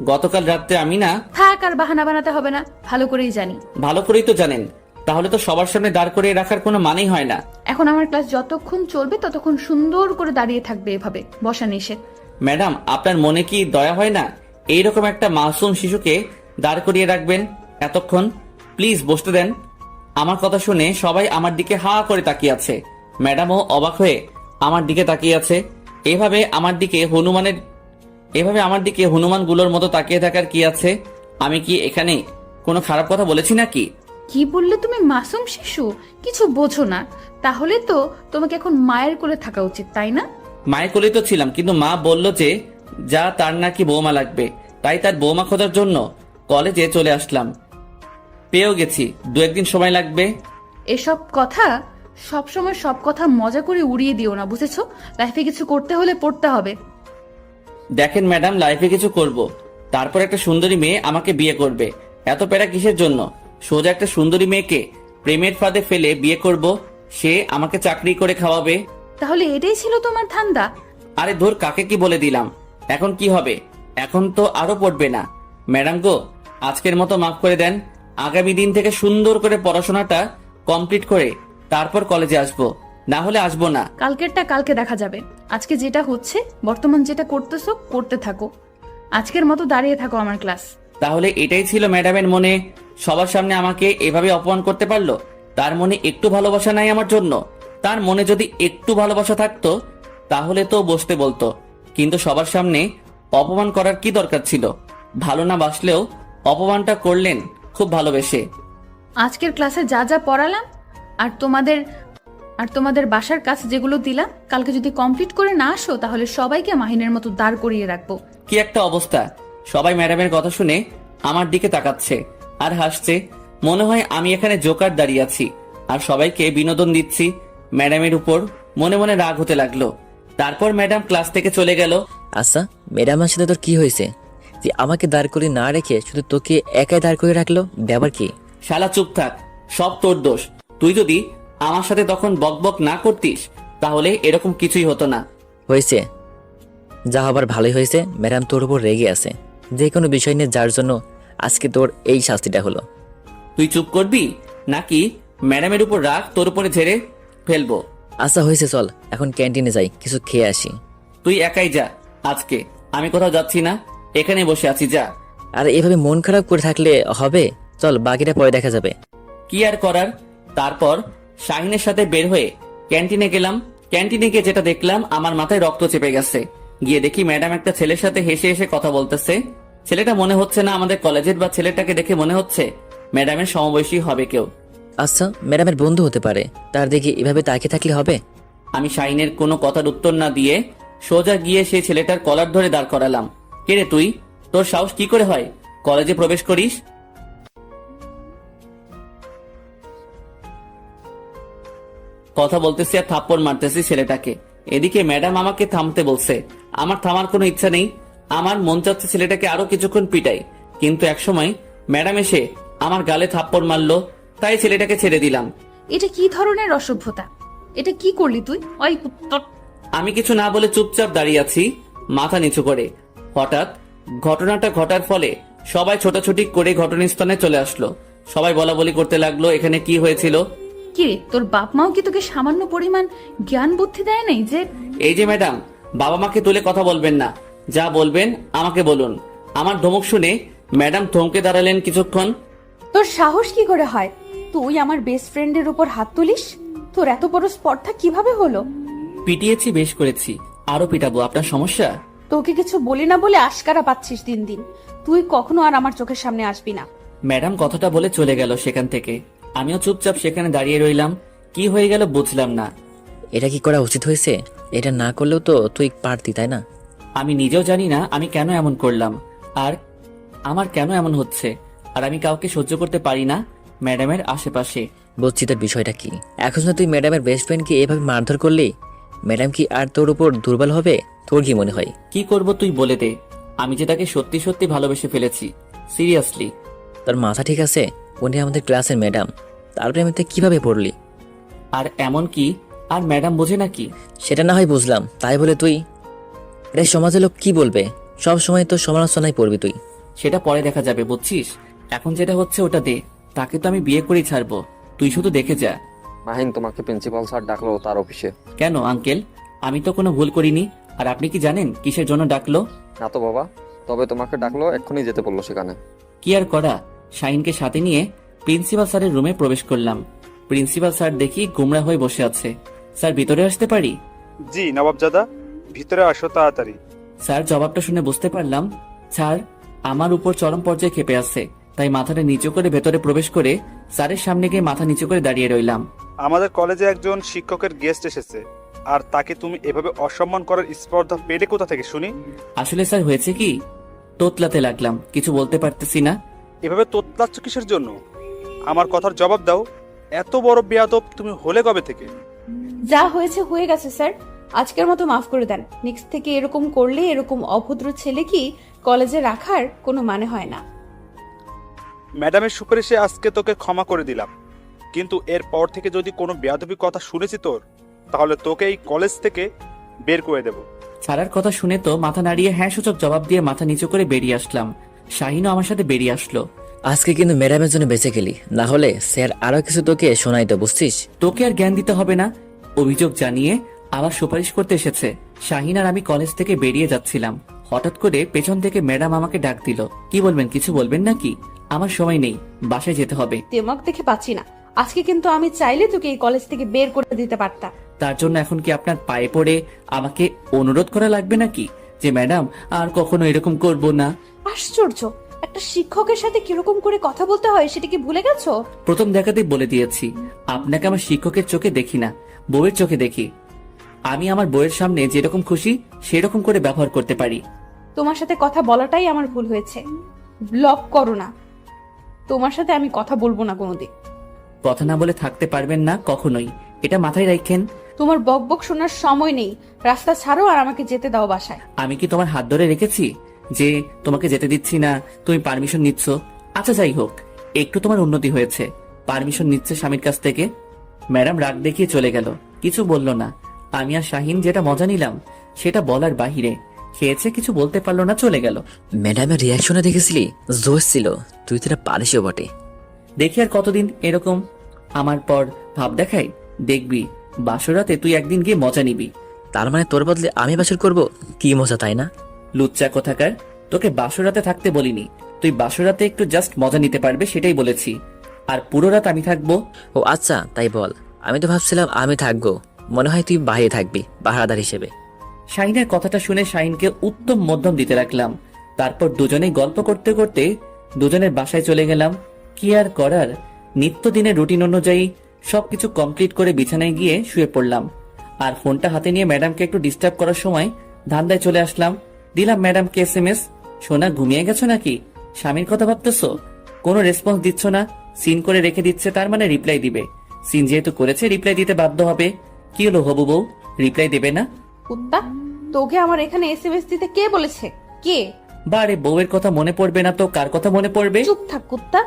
গতকাল রাত্রে আমি না। থাক, আর বাহানা বানাতে হবে না, ভালো করেই জানি। ভালো করেই তো জানেন, তাহলে তো সবার সামনে দাঁড় করিয়ে রাখার কোনো মানেই হয় না। এখন আমার ক্লাস যতক্ষণ চলবে ততক্ষণ সুন্দর করে দাঁড়িয়ে থাকবে, এভাবে বসা নিষেধ। ম্যাডাম, আপনার মনে কি দয়া হয় না? এইরকম একটা মাসুম শিশুকে দাঁড় করিয়ে রাখবেন এতক্ষণ? প্লিজ বসতে দেন। আমার কথা শুনে সবাই আমার দিকে হা করে তাকিয়ে আছে। ম্যাডামও অবাক হয়ে আমার দিকে তাকিয়ে আছে। এভাবে আমার দিকে হনুমানগুলোর মতো তাকিয়ে থাকার কি আছে? আমি কি এখানে কোনো খারাপ কথা বলেছি নাকি? কি বললে তুমি? মাসুম শিশু? কিছু বোঝো না। তাহলে তো তোমাকে এখন মায়ের কোলে থাকা উচিত, তাই না? মায়ের কোলেই তো ছিলাম, কিন্তু মা বলল যে তার নাকি বৌমা লাগবে, তাই তার বৌমা খোঁজার জন্য কলেজে চলে আসলাম। পেয়েও গেছি, 2-1 দিন সময় লাগবে। এসব কথা সবসময় সব কথা মজা করে উড়িয়ে দিও না, বুঝেছো? লাইফে কিছু করতে হলে পড়তে হবে। দেখেন ম্যাডাম, লাইফে কিছু করব, তারপর একটা সুন্দরী মেয়ে আমাকে বিয়ে করবে। এত প্যারা কিসের জন্য? সোজা একটা সুন্দরী মেয়েকে প্রেমের ফাঁদে ফেলে বিয়ে করব, সে আমাকে চাকরি করে খাওয়াবে। তাহলে এটাই ছিল তোমার ধান্দা? আরে ধর, কাকে কি বলে দিলাম। এখন কি হবে? এখন তো আরো পড়বে না। ম্যাডাম গো, আজকের মতো মাফ করে দেন। আগামী দিন থেকে সুন্দর করে পড়াশোনাটা কমপ্লিট করে তারপর কলেজে আসবো, না হলে আসবো না। কালকেরটা কালকে দেখা যাবে। আজকে যেটা হচ্ছে, বর্তমান যেটা করতেছো করতে থাকো। আজকের মতো দাঁড়িয়ে থাকো আমার ক্লাস। তাহলে এটাই ছিল ম্যাডামের মনে? সবার সামনে আমাকে এভাবে অপমান করতে পারলো? তার মনে একটু ভালোবাসা নাই আমার জন্য? তার মনে যদি একটু ভালোবাসা থাকতো তাহলে তো বসতে বলতো, কিন্তু সবার সামনে অপমান করার কি দরকার ছিল? ভালো না বাসলেও অপমানটা করলেন খুব ভালোবেসে। আজকের ক্লাসে যা যা পড়ালাম আর তোমাদের বাসার কাজ যেগুলো দিলাম, কালকে যদি কমপ্লিট করে না আসো তাহলে সবাইকে মাহিনের মতো দাঁড় করিয়ে রাখবো। কি একটা অবস্থা! সবাই ম্যাডামের কথা শুনে আমার দিকে তাকাচ্ছে আর হাসছে। মনে হয় আমি এখানে জোকার দাঁড়িয়ে আছি আর সবাইকে বিনোদন দিচ্ছি। ম্যাডামের উপর মনে মনে রাগ হতে লাগলো। তারপর ম্যাডাম ক্লাস থেকে চলে গেল। আচ্ছা, ম্যাডামের সাথে তোর কি হয়েছে যে আমাকে দাঁড় করে না রেখে শুধু তোকে একাই দাঁড় করে রাখলো? ব্যাপার কি? শালা চুপ থাক, সব তোর দোষ। তুই যদি আমার সাথে তখন বকবক না করতিস তাহলে এরকম কিছুই হতো না। হয়েছে, যা হবার ভালোই হয়েছে। ম্যাডাম তোর উপর রেগে আছে যে কোনো বিষয় নিয়ে, যার জন্য আজকে তোর এই শাস্তিটা হলো। তুই চুপ করবি নাকি ম্যাডামের উপর রাগ তোর উপরে ঝেড়ে ফেলবো? আচ্ছা হয়েছে, চল এখন ক্যান্টিনে যাই, কিছু খেয়ে আসি। তুই একাই যা, আজকে আমি কোথাও যাচ্ছি না, এখানে বসে আছি, যা। আর এভাবে মন খারাপ করে থাকলে হবে? চল, বাকিটা পরে দেখা যাবে। কি আর করার। তারপর শাহিনের সাথে বের হয়ে ক্যান্টিনে গেলাম। ক্যান্টিনে গিয়ে যেটা দেখলাম, আমার মাথায় রক্ত চেপে গেছে। গিয়ে দেখি ম্যাডাম একটা ছেলের সাথে হেসে হেসে কথা বলতেছে। ছেলেটা মনে হচ্ছে না আমাদের কলেজের, বা ছেলেটাকে দেখে মনে হচ্ছে ম্যাডামের সমবয়সী হবে কেউ। আচ্ছা, ম্যাডামের বন্ধু হতে পারে, তার দিকে এভাবে তাকিয়ে থাকলে হবে? আমি শাহিনের কোনো কথার উত্তর না দিয়ে সোজা গিয়ে সেই ছেলেটার কলার ধরে দাঁড় করালাম। কে রে তুই? তোর সাহস কি করে হয় কলেজে প্রবেশ করিস? কথা বলতেছি আর থাপ্পড় মারতেছি ছেলেটাকে। এদিকে ম্যাডাম আমাকে থামতে বলছে। আমার থামার কোনো ইচ্ছা নেই। আমার মন চাচ্ছে ছেলেটাকে আরো কিছুক্ষণ পিটাই, কিন্তু একসময় ম্যাডাম এসে আমার গালে থাপ্পড় মারলো, তাই ছেলেটাকে ছেড়ে দিলাম। এটা কি ধরনের অসভ্যতা? এটা কি করলি তুই? ওই কুত্তর! আমি কিছু না বলে চুপচাপ দাঁড়িয়ে আছি মাথা নিচু করে। হঠাৎ ঘটনাটা ঘটার ফলে সবাই ছোটাছুটি করে ঘটনাস্থলে চলে আসলো। সবাই বলা বলি করতে লাগলো এখানে কি হয়েছিল। কি রে, তোর বাপ মাও কি তোকে সামান্য পরিমাণ জ্ঞান বুদ্ধি দেয় নাই যে? এই যে ম্যাডাম, বাবা মাকে তুলে কথা বলবেন না, যা বলবেন আমাকে বলুন। আমার ধমক শুনে ম্যাডাম থমকে দাঁড়ালেন কিছুক্ষণ। তোর সাহস কি করে হয় তুই আমার বেস্ট ফ্রেন্ডের উপর হাত তুলিস? তোর এত বড় স্পর্ধা কিভাবে হলো? পিটিয়েছি, বেশ করেছি, আরো পিটাবো, আপনার সমস্যা? তোকে কিছু বলি না বলে আশকারা পাচ্ছিস দিন দিন। তুই কখনো আর আমার চোখের সামনে আসবি না। ম্যাডাম কথাটা বলে চলে গেল সেখান থেকে। আমিও চুপচাপ সেখানে দাঁড়িয়ে রইলাম। কি হয়ে গেল বুঝলাম না। এটা কি করা উচিত হয়েছে? এটা না করলেও তো তুই পারতি, তাই না? আমি নিজেও জানি না আমি কেন এমন করলাম, আর আমার কেন এমন হচ্ছে। আর আমি কাউকে সহ্য করতে পারি না ম্যাডামের আশেপাশে। বুঝছি তোর বিষয়টা কি। এখন যদি তুই ম্যাডামের বেস্ট ফ্রেন্ডকে এভাবে মারধর করলি, ম্যাডাম কি আর তোর উপর দুর্বল হবে? তোর কি মনে হয়? কি করব তুই বলে দে। আমি যে তাকে সত্যি সত্যি ভালোবেসে ফেলেছি, সিরিয়াসলি। তোর মাথা ঠিক আছে? উনি আমাদের ক্লাসের ম্যাডাম, তারপরে আমি কিভাবে পড়লি? আর এমন কি আর ম্যাডাম বোঝে নাকি? সেটা না হয় বুঝলাম, তাই বলে তুই এটা সমাজের লোক কি বলবে? সব সময় তো সমালোচনায় পড়বি তুই। সেটা পরে দেখা যাবে, বুঝছিস? এখন যেটা হচ্ছে ওটা দে। তাকে তো আমি বিয়ে করেই ছাড়বো, তুই শুধু দেখে যা। মাহিন, তোমাকে প্রিন্সিপাল স্যার ডাকলো তার অফিসে। কেন আঙ্কেল? আমি তো কোনো ভুল করিনি। আর আপনি কি জানেন কিসের জন্য ডাকলো? না তো বাবা, তবে তোমাকে ডাকলো, এক্ষুনি যেতে বললো সেখানে। কি আর করা, শাহিনকে সাথে নিয়ে প্রিন্সিপাল স্যারের রুমে প্রবেশ করলাম। প্রিন্সিপাল স্যার দেখি গুমরা হয়ে বসে আছে। স্যার ভিতরে আসতে পারি? জি নবাবজাদা, ভিতরে আসো তাড়াতাড়ি। স্যার জবাবটা শুনে বুঝতে পারলাম স্যার আমার উপর চরম পর্যায়ে ক্ষেপে আছে। তাই মাথাটা নিচু করে ভেতরে প্রবেশ করে স্যারের সামনে গিয়ে মাথা নিচু করে দাঁড়িয়ে রইলাম। আমাদের কলেজে একজন শিক্ষকের গেস্ট এসেছে, আর তাকে তুমি এভাবে অসম্মান করার স্পর্ধা পেলে কোথা থেকে শুনি? আসলে স্যার হয়েছে কি, তোতলাতে লাগলাম, কিছু বলতে পারতেছি না। এভাবে তোতলাচ্ছ কিসের জন্য? আমার কথার জবাব দাও। এত বড় বেয়াদব তুমি হলে কবে থেকে? যা হয়েছে হয়ে গেছে স্যার, আজকের মতো মাফ করে দেন। নেক্সট থেকে এরকম করলে এরকম অভদ্র ছেলে কি কলেজে রাখার কোনো মানে হয় না। ম্যাডামের সুপারিশে আজকে তোকে ক্ষমা করে দিলাম, কিন্তু এর পর থেকে যদি কোনো বেয়াদবি কথা শুনেছি তোর, তাহলে তোকে এই কলেজ থেকে বের করে দেব। ছাড়ার কথা শুনে তো মাথা নাড়িয়ে হ্যাঁ সূচক জবাব দিয়ে মাথা নিচু করে বেরিয়ে আসলাম। শাহিনও আমার সাথে বেরিয়ে আসলো। আজকে কিন্তু ম্যাডামের জন্য বেঁচে গেলি, না হলে স্যার আরো কিছু তোকে শোনাইতো, বুঝছিস? তোকে আর জ্ঞান দিতে হবে না। অভিযোগ জানিয়ে আবার সুপারিশ করতে এসেছে। শাহিন আর আমি কলেজ থেকে বেরিয়ে যাচ্ছিলাম, হঠাৎ করে পেছন থেকে ম্যাডাম আমাকে ডাক দিল। কি বলবেন, কিছু বলবেন নাকি? আমার সময় নেই, বাসায় যেতে হবে। দেমাগ দেখে পাচ্ছি না, আজকে কিন্তু আমি চাইলে তোকে এই কলেজ থেকে বের করে দিতে পারতাম। তার জন্য এখন কি আপনার পায়ে পড়ে আমাকে অনুরোধ করা লাগবে নাকি যে ম্যাডাম আর কখনো এরকম করব না? আশ্চর্য, একটা শিক্ষকের সাথে কিরকম করে কথা বলতে হয় সেটা কি ভুলে গেছো? প্রথম দেখাতেই বলে দিয়েছি, আপনাকে আমার শিক্ষকের চোখে দেখি না, বউয়ের চোখে দেখি। আমি আমার বউয়ের সামনে যেরকম খুশি সেরকম করে ব্যবহার করতে পারি। তোমার সাথে কথা বলাটাই আমার ভুল হয়েছে, ব্লক করো না। তোমার সাথে আমি কথা বলবো না কোনোদিন। কথা না বলে থাকতে পারবেন না কখনোই, এটা মাথায় রাখেন। তোমার বকবক শোনার সময় নেই, রাস্তা ছাড়ো আর আমাকে যেতে দাও বাসায়। আমি কি তোমার হাত ধরে রেখেছি যে তোমাকে যেতে দিচ্ছি না, তুমি পারমিশন নিচ্ছ? আচ্ছা যাই হোক, একটু তোমার উন্নতি হয়েছে, পারমিশন নিচ্ছে স্বামীর কাছ থেকে। ম্যাডাম রাগ দেখিয়ে চলে গেল, কিছু বলল না। আমি আর শাহিন যেটা মজা নিলাম সেটা বলার বাহিরে। খেয়েছে, কিছু বলতে পারলো না, চলে গেল। ম্যাডামের রিয়াকশনে দেখেছিলি? জোশ ছিল, তুই তোরা পারিসও বটে। দেখি আর কতদিন এরকম আমার পর ভাব দেখাই। দেখবি বাসরাতে তুই একদিন গিয়ে মজা নিবি। তার মানে তোর বদলে আমি বাসর করব? কি মজা, তাই না? লুচ্চা কোথাকার, তোকে বাসরাতে থাকতে বলিনি। তুই বাসরাতে একটু জাস্ট মজা নিতে পারবে সেটাই বলেছি, আর পুরো রাত আমি থাকবো। ও আচ্ছা, তাই বল। আমি তো ভাবছিলাম আমি থাকবো, মনে হয় তুই বাইরে থাকবি পাহারাদার হিসেবে। শাহিনের কথাটা শুনে শাহিনকে উত্তম মধ্যম দিতে রাখলাম। তারপর দুজনেই গল্প করতে করতে দুজনের বাসায় চলে গেলাম। কি আর করার, নিত্যদিনের রুটিন অনুযায়ী সবকিছু কমপ্লিট করে বিছানায় গিয়ে শুয়ে পড়লাম। আর ফোনটা হাতে নিয়ে ম্যাডামকে একটু ডিস্টার্ব করার সময় ধান্দায় চলে আসলাম। দিলাম ম্যাডামকে SMS। সোনা ঘুমিয়ে গেছো নাকি? স্বামীর কথা ভাবতেছো? কোনো রেসপন্স দিচ্ছ না, সিন করে রেখে দিচ্ছে, তার মানে রিপ্লাই দিবে। সিন যেহেতু করেছে রিপ্লাই দিতে বাধ্য হবে। কি হলো হবু বউ, রিপ্লাই দেবে না? কুত্তা, তোকে আমার এখানে SMS দিতে কে বলেছে? কে? বারে বউয়ের কথা মনে পড়বে না তো কার কথা মনে পড়বে? চুপ থাক কুত্তা,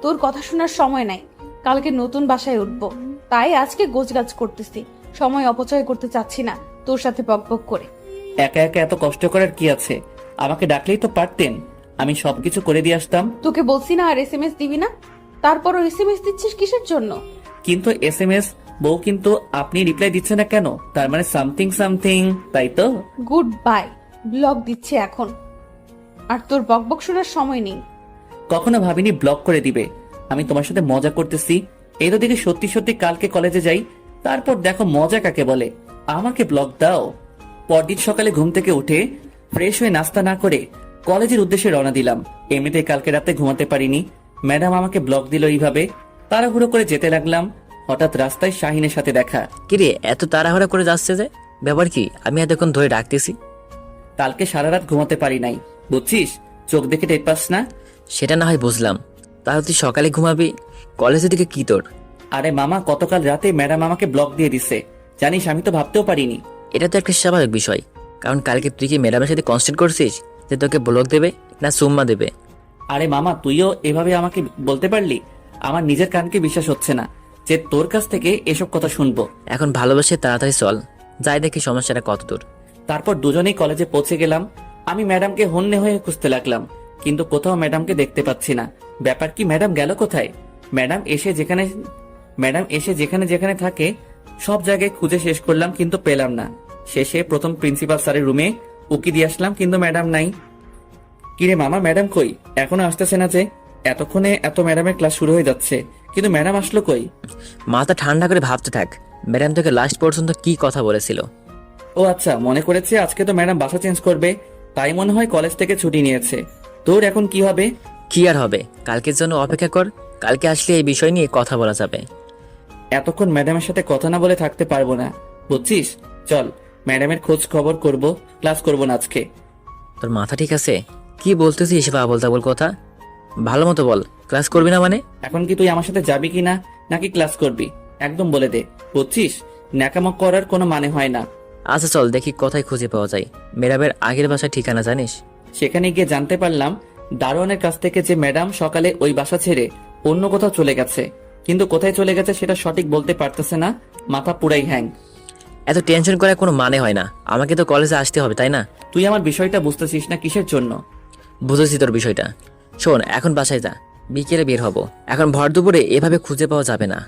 তোর কথা শোনার সময় নাই। কালকে নতুন বাসায় উঠবো, তাই আজকে গোছগাছ করতেছি। সময় অপচয় করতে চাচ্ছি না তোর সাথে বকবক করে। একা একা এত কষ্ট করার কি আছে? আমাকে ডাকলেই তো পারতেন, আমি সবকিছু করে দিয়ে আসতাম। তোকে বলছি না আর SMS দিবি না, তারপরও SMS দিচ্ছিস কিসের জন্য? কিন্তু SMS বউ, কিন্তু আপনি রিপ্লাই দিচ্ছে না কেন? তার মানে সামথিং সামথিং, তাই তো? গুড বাই, ব্লক দিচ্ছে এখন, আর তোর বকবক শোনার সময় নেই। কখনো ভাবিনি ব্লক করে দিবে। আমি তোমার সাথে মজা করতেছি, এই তো দেখি সত্যি সত্যি কালকে কলেজে যাই, তারপর দেখো মজা কাকে বলে। আমাকে ব্লক দাও। পরদিন সকালে ঘুম থেকে উঠে ফ্রেশ হয়ে নাস্তা না করে কলেজের উদ্দেশ্যে রওনা দিলাম। এমনিতে কালকে রাতে ঘুমাতে পারিনি, ম্যাডাম আমাকে ব্লক দিল এইভাবে। তাড়াহুড়ো করে যেতে লাগলাম, হঠাৎ রাস্তায় শাহিনের সাথে দেখা। কিরে, এত তাড়াহুড়া করে যাচ্ছে যে? ব্যাপার কি? আমি এতক্ষণ ধরে ডাকতেছি। কালকে সারা রাত ঘুমাতে পারি নাই, বুঝছিস? চোখ দেখে টের পাস না? সেটা না হয় বুঝলাম, তাহলে তুই সকালে ঘুমাবি, কলেজের দিকে কি তোর? আরে মামা, গতকাল রাতে ম্যাডাম আমাকে ব্লক দিয়ে দিছে। জানিস, আমি তো ভাবতেও পারিনি। এটা তো একটা স্বাভাবিক বিষয়, কারণ কালকে তুই কি ম্যাডামের সাথে কনস্ট্যান্ট করছিস যে তোকে ব্লক দেবে না সুম্মা দেবে? আরে মামা, তুইও এভাবে আমাকে বলতে পারলি? আমার নিজের কানকে বিশ্বাস হচ্ছে না যে তোর কাছ থেকে এসব কথা শুনবো। এখন ভালোবাসে তাড়াতাড়ি চল, যাই দেখি সমস্যাটা কত দূর। তারপর দুজনেই কলেজে পৌঁছে গেলাম। আমি ম্যাডামকে হন্যে হয়ে খুঁজতে লাগলাম, কিন্তু কোথাও ম্যাডামকে দেখতে পাচ্ছি না। ব্যাপার কি, ম্যাডাম গেল কোথায়? ম্যাডাম এসে যেখানে যেখানে থাকে সব জায়গায় খুঁজে শেষ করলাম, কিন্তু পেলাম না। শেষে প্রথম প্রিন্সিপাল স্যারের রুমে উকি দিয়ে আসলাম, কিন্তু ম্যাডাম নাই। কিরে মামা, ম্যাডাম কই? এখনো আসতেছে না যে? এতক্ষণে এত ম্যাডামের ক্লাস শুরু হয়ে যাচ্ছে, কিন্তু ম্যাডাম আসলো কই? মাথা ঠান্ডা করে ভাবতে থাক, ম্যাডাম তোকে লাস্ট পর্যন্ত কি কথা বলেছিল। ও আচ্ছা, মনে করেছে আজকে তো ম্যাডাম বাসা চেঞ্জ করবে, তাই মনে হয় কলেজ থেকে ছুটি নিয়েছে। তোর এখন কি হবে? কি আর হবে, কালকের জন্য অপেক্ষা কর, কালকে আসলে এই বিষয় নিয়ে কথা বলা যাবে। এতক্ষণ ম্যাডামের সাথে কথা না বলে থাকতে পারবো না, বুঝছিস? চল, ম্যাডামের খোঁজ খবর করব, ক্লাস করব না আজকে। তোর মাথা ঠিক আছে? কি বলতেছিস এসব আবল তাবল কথা? ভালো মতো বল, ক্লাস করবি না মানে? এখন কি তুই আমার সাথে যাবি কি না, নাকি ক্লাস করবি? একদম বলে দে, বুঝছিস? ন্যাকামো করার কোনো মানে হয় না। আচ্ছা চল দেখি কোথায় খুঁজে পাওয়া যায় ম্যাডামের আগের বাসার ঠিকানা জানিস? সেখানে গিয়ে জানতে পারলাম দারোয়ানের কাছ থেকে যে ম্যাডাম সকালে ওই বাসা ছেড়ে অন্য কোথাও চলে গেছে, কিন্তু কোথায় চলে গেছে সেটা সঠিক বলতে পারতেছে না। মাথা পুরাই হ্যাং। এত টেনশন করার কোনো মানে হয় না, আমাকে তো কলেজে আসতে হবে তাই না? তুই আমার বিষয়টা বুঝতেছিস না কিসের জন্য? বুঝেছি তোর বিষয়টা। শোন, এখন বাসায় যা, বিকেলে বের হব। এখন ভর দুপুরে এভাবে খুঁজে পাওয়া যাবে না।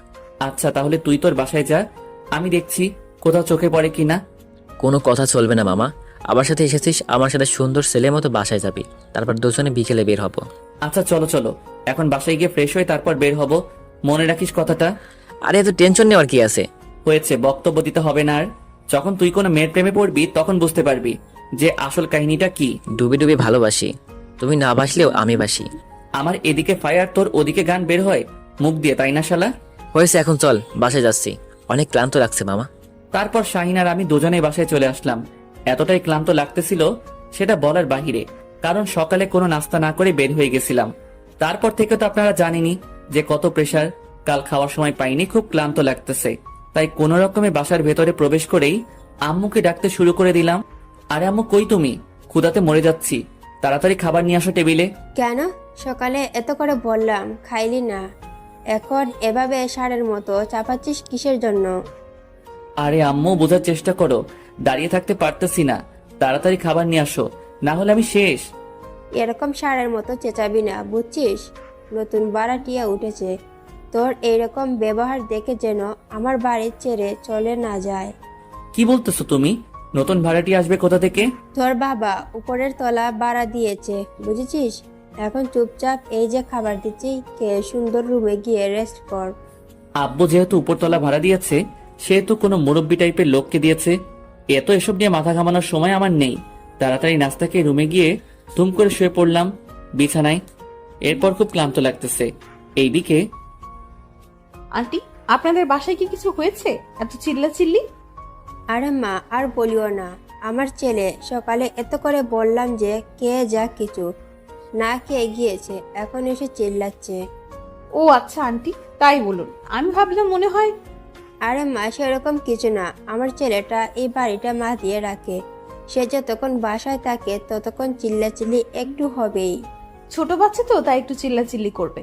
আচ্ছা, তাহলে তুই তোর বাসায় যা, আমি দেখছি কোথাও চোখে পড়ে কিনা। কোনো কথা চলবে না মামা, আমার সাথে এসেছিস, আমার সাথে সুন্দর ছেলের মতো বাসায় যাবি, তারপর দুজনে বিকেলে বের হব। আচ্ছা চলো চলো, এখন বাসায় গিয়ে ফ্রেশ হয়ে তারপর বের হব। মনে রাখিস কথাটা। আরে এত টেনশন নেওয়ার কি আছে? হয়েছে, বক্তব্য দিতে হবে না আর। যখন তুই কোনো মেয়ের প্রেমে পড়বি তখন বুঝতে পারবি যে আসল কাহিনীটা কি। ডুবে ডুবে ভালোবাসি, তুমি না বাসলেও আমি বাসি। আমার এদিকে ফায়ার, তোর ওদিকে গান বের হয় মুখ দিয়ে, তাই না শালা? হয়েছে, এখন চল, বাসায় যাচ্ছি, অনেক ক্লান্ত লাগছে মামা। তারপর শাহিন আর আমি দুজনেই বাসায় চলে আসলাম। এতটাই ক্লান্ত লাগতেছিল সেটা বলার বাহিরে, কারণ সকালে কোনো নাস্তা না করে বের হয়ে গেছিলাম। তারপর থেকে তো আপনারা জানেনই যে কত প্রেসার। কাল খাওয়ার সময় পাইনি, খুব ক্লান্ত লাগতেছে, তাই কোনো রকমে বাসার ভেতরে প্রবেশ করেই আম্মুকে ডাকতে শুরু করে দিলাম। আরে আম্মু, কই তুমি? ক্ষুধাতে মরে যাচ্ছি, তাড়াতাড়ি খাবার নিয়ে আসো টেবিলে। কেন সকালে এত করে বললাম খাইলি না, এখন এভাবে ষাঁড়ের মতো চাপাচ্ছিস কিসের জন্য? আরে আম্মু, বোঝার চেষ্টা করো, দাঁড়িয়ে থাকতে পারতেছি না, তাড়াতাড়ি খাবার নিয়ে আসো, না হলে আমি শেষ। এরকম ষাঁড়ের মতো চেঁচাবি না, বুঝছিস? নতুন ভাড়াটিয়া উঠেছে, তোর এইরকম ব্যবহার দেখে যেন আমার বাড়ির ছেড়ে চলে না যায়। কি বলতেছো তুমি? নতুন ভাড়াটি আসবে কোথা থেকে? তোর বাবা উপরের তলা ভাড়া দিয়েছে, বুঝেছিস? এখন চুপচাপ এই যে খাবার দিচ্ছি, খেয়ে সুন্দর রুমে গিয়ে রেস্ট কর। আব্বু যেহেতু উপরতলা ভাড়া দিয়েছে, সেহেতু কোনো মুরব্বি টাইপের লোককে দিয়েছে। এত এসব নিয়ে মাথা ঘামানোর সময় আমার নেই। তাড়াতাড়ি নাস্তা খেয়ে রুমে গিয়ে ধুম করে শুয়ে পড়লাম বিছানায়। এরপর খুব ক্লান্ত লাগতেছে। এইদিকে আন্টি, আপনাদের বাসায় কি কিছু হয়েছে? এত চিল্লাচিল্লি? আরে মা, আর বলিও না, আমার ছেলে সকালে এত করে বললাম যে কে যা কিছু না খেয়ে গিয়েছে, এখন এসে চিল্লাচ্ছে। ও আচ্ছা আন্টি, তাই বলুন। আমি ভাবলাম মনে হয়। আরে মা, সেরকম কিছু না, আমার ছেলেটা এই বাড়িটা মা দিয়ে রাখে, সে যতক্ষণ বাসায় থাকে ততক্ষণ চিল্লাচিল্লি একটু হবেই। ছোট বাচ্চা তো, তাই একটু চিল্লাচিল্লি করবে।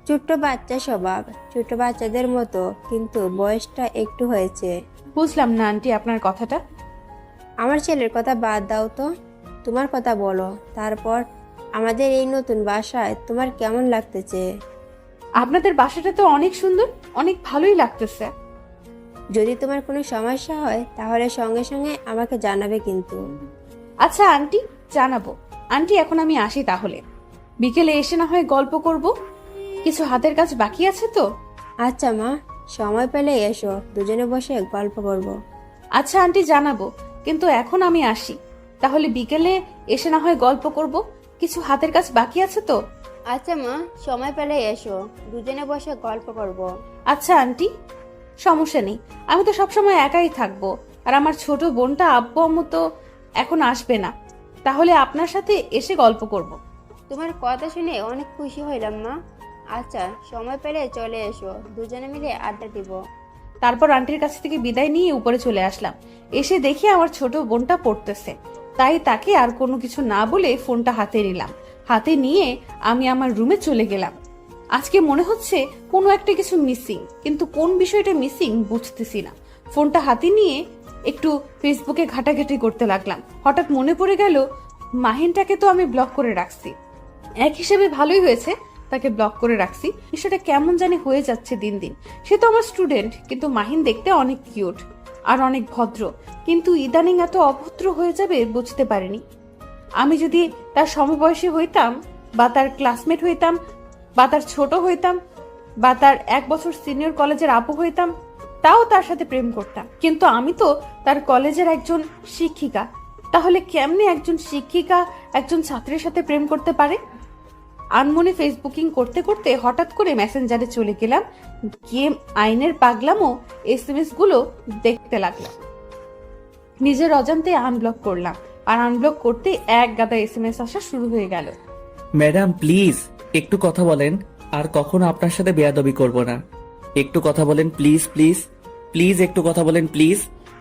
ছোট্ট বাচ্চা স্বভাব, ছোট বাচ্চাদের মতো, কিন্তু বয়সটা একটু হয়েছে। বুঝলাম না আন্টি আপনার কথাটা। আমার ছেলের কথা বাদ দাও তো, তোমার কথা বলো। তারপর আমাদের এই নতুন বাসায় তোমার কেমন লাগতেছে? আপনাদের বাসাটা তো অনেক সুন্দর, অনেক ভালোই লাগতেছে। যদি তোমার কোনো সমস্যা হয় তাহলে সঙ্গে সঙ্গে আমাকে জানাবে কিন্তু। আচ্ছা আন্টি, জানাবো। আন্টি, এখন আমি আসি তাহলে। বিকেলে এসে না হয় গল্প করব, কিছু হাতের কাজ বাকি আছে তো। আচ্ছা মা, সময় পেলে এসো, দুজনে বসে গল্প করব। আচ্ছা আন্টি, জানাবো, কিন্তু এখন আমি আসি। তাহলে বিকেলে এসে না হয় গল্প করব, কিছু হাতের কাজ বাকি আছে তো। আচ্ছা মা, সময় পেলে এসো, দুজনে বসে গল্প করব। আচ্ছা আন্টি, সমস্যা নেই, আমি তো সবসময় একাই থাকবো, আর আমার ছোট বোনটা আব্বু আম্মু তো এখন আসবে না, তাহলে আপনার সাথে এসে গল্প করব। তোমার কথা শুনে অনেক খুশি হইলাম মা। আচ্ছা, সময় পেলে চলে এসো, দুজনে মিলে আড্ডা দিব। তারপর আন্টির কাছ থেকে বিদায় নিয়ে উপরে চলে আসলাম। এসে দেখি আমার ছোট বোনটা পড়তেছে, তাই তাকে আর কোনো কিছু না বলে ফোনটা হাতে নিলাম। হাতে নিয়ে আমি আমার রুমে চলে গেলাম। আজকে মনে হচ্ছে কোনো একটা কিছু মিসিং, কিন্তু কোন বিষয়টা মিসিং বুঝতেছি না। ফোনটা হাতে নিয়ে একটু ফেসবুকে ঘাটাঘাটি করতে লাগলাম। হঠাৎ মনে পড়ে গেল মাহিনটাকে তো আমি ব্লক করে রাখছি। এক হিসেবে ভালোই হয়েছে তাকে ব্লক করে রাখছি। বিষয়টা কেমন জানি হয়ে যাচ্ছে দিন দিন। সে তো আমার স্টুডেন্ট, কিন্তু মাহিন দেখতে অনেক কিউট আর অনেক ভদ্র, কিন্তু ইদানিং এত অভদ্র হয়ে যাবে বুঝতে পারিনি। আমি যদি তার সমবয়সী হইতাম, বা তার ক্লাসমেট হইতাম, বা তার ছোট হইতাম, বা তার 1 বছর সিনিয়র কলেজের আপু হইতাম, তাও তার সাথে প্রেম করতাম। কিন্তু আমি তো তার কলেজের একজন শিক্ষিকা। তাহলে কেমনে একজন শিক্ষিকা একজন ছাত্রের সাথে প্রেম করতে পারে? আনমনে ফেসবুকিং করতে করতে হঠাৎ করে মেসেঞ্জারে চলে গেলাম। গেম আইনের পাগলামো SMS গুলো দেখতে লাগলাম। নিজের অজান্তে আনব্লক করলাম, আর আনব্লক করতে এক গাদা SMS আসা শুরু হয়ে গেল। ম্যাডাম প্লিজ একটু কথা বলেন, আর কখনো আপনার সাথে বেয়াদবি করব না। একটু কথা বলেন প্লিজ, প্লিজ প্লিজ একটু কথা বলেন প্লিজ।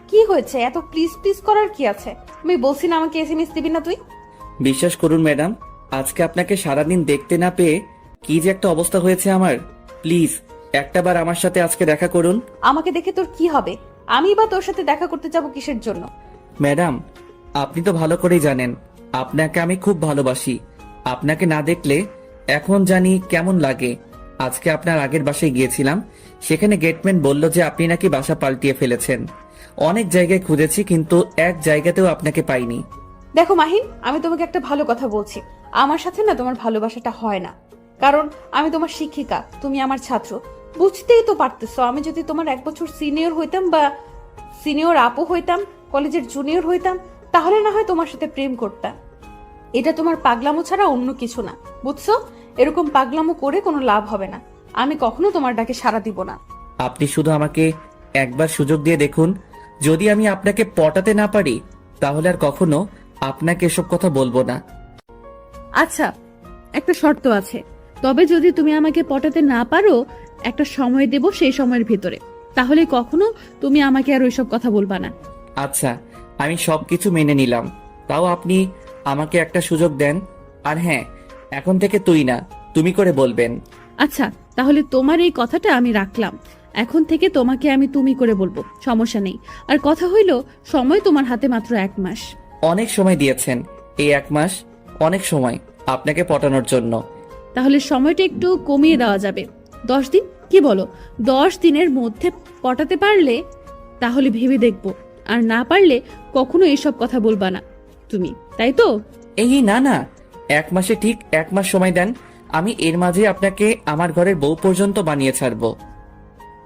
কি হয়েছে? এত প্লিজ প্লিজ করার কি আছে? আমি বলছি না আমাকে SMS দিবি না তুই? বিশ্বাস করুন ম্যাডাম, আজকে আপনাকে সারাদিন দেখতে না পেয়ে কি যে একটা অবস্থা হয়েছে আমার। প্লিজ একটাবার আমার সাথে আজকে দেখা করুন। আমাকে দেখে তোর কি হবে? আমি বা তোর সাথে দেখা করতে যাব কিসের জন্য? ম্যাডাম আপনি তো ভালো করেই জানেন আপনাকে আমি খুব ভালোবাসি। আপনাকে না দেখলে এখন জানি কেমন লাগে। আজকে আপনার আগের বাসায় গিয়েছিলাম, সেখানে গেটম্যান বলল যে আপনি নাকি বাসা পাল্টিয়ে ফেলেছেন। অনেক জায়গায় খুঁজেছি কিন্তু এক জায়গাতেও আপনাকে পাইনি। দেখো মাহিন, আমি তোমাকে একটা ভালো কথা বলছি। আমার সাথে না তোমার ভালোবাসাটা হয় না, কারণ আমি তোমার শিক্ষিকা, তুমি আমার ছাত্র। বুঝতেই তো পারতেছো, আমি যদি তোমার 1 বছর সিনিয়র হইতাম, বা সিনিয়র আপু হইতাম, কলেজের জুনিয়র হইতাম, তাহলে না হয় তোমার সাথে প্রেম করতাম। এটা তোমার পাগলামো ছাড়া অন্য কিছু না, বুঝছো? এরকম পাগলামো করে কোনো লাভ হবে না। আমি কখনো তোমার ডাকে সাড়া দিব না। আপনি শুধু আমাকে একবার সুযোগ দিয়ে দেখুন, যদি আমি আপনাকে পটাতে না পারি তাহলে আর কখনো আপনাকে এসব কথা বলবো না। আচ্ছা, একটা শর্ত আছে। তবে যদি তুমি আমাকে পটাতে না পারো, একটা সময় দেব, সেই সময়ের ভিতরে, তাহলে কখনো তুমি আমাকে আর ওইসব কথা বলবা না। আচ্ছা আমি সবকিছু মেনে নিলাম, তাও আপনি আমাকে একটা সুযোগ দেন। আর হ্যাঁ, এখন থেকে তুই না তুমি করে বলবেন। আচ্ছা, তাহলে তোমার এই কথাটা আমি রাখলাম। এখন থেকে তোমাকে আমি তুমি করে বলবো, সমস্যা নেই। আর কথা হইল, সময় তোমার হাতে মাত্র 1 মাস। অনেক সময় দিয়েছেন, এই 1 মাস অনেক সময় আপনাকে পটানোর জন্য। তাহলে সময়টা একটু কমিয়ে দেওয়া যাবে, 10 দিন, কি বলো? 10 দিনের মধ্যে পটাতে পারলে তাহলে ভেবে দেখবো, আর না পারলে কখনো এসব কথা বলবা না তুমি, তাই তো? এই না না, 1 মাসে ঠিক 1 মাস সময় দেন, আমি এর মাঝে আপনাকে আমার ঘরের বউ পর্যন্ত বানিয়ে ছাড়বো।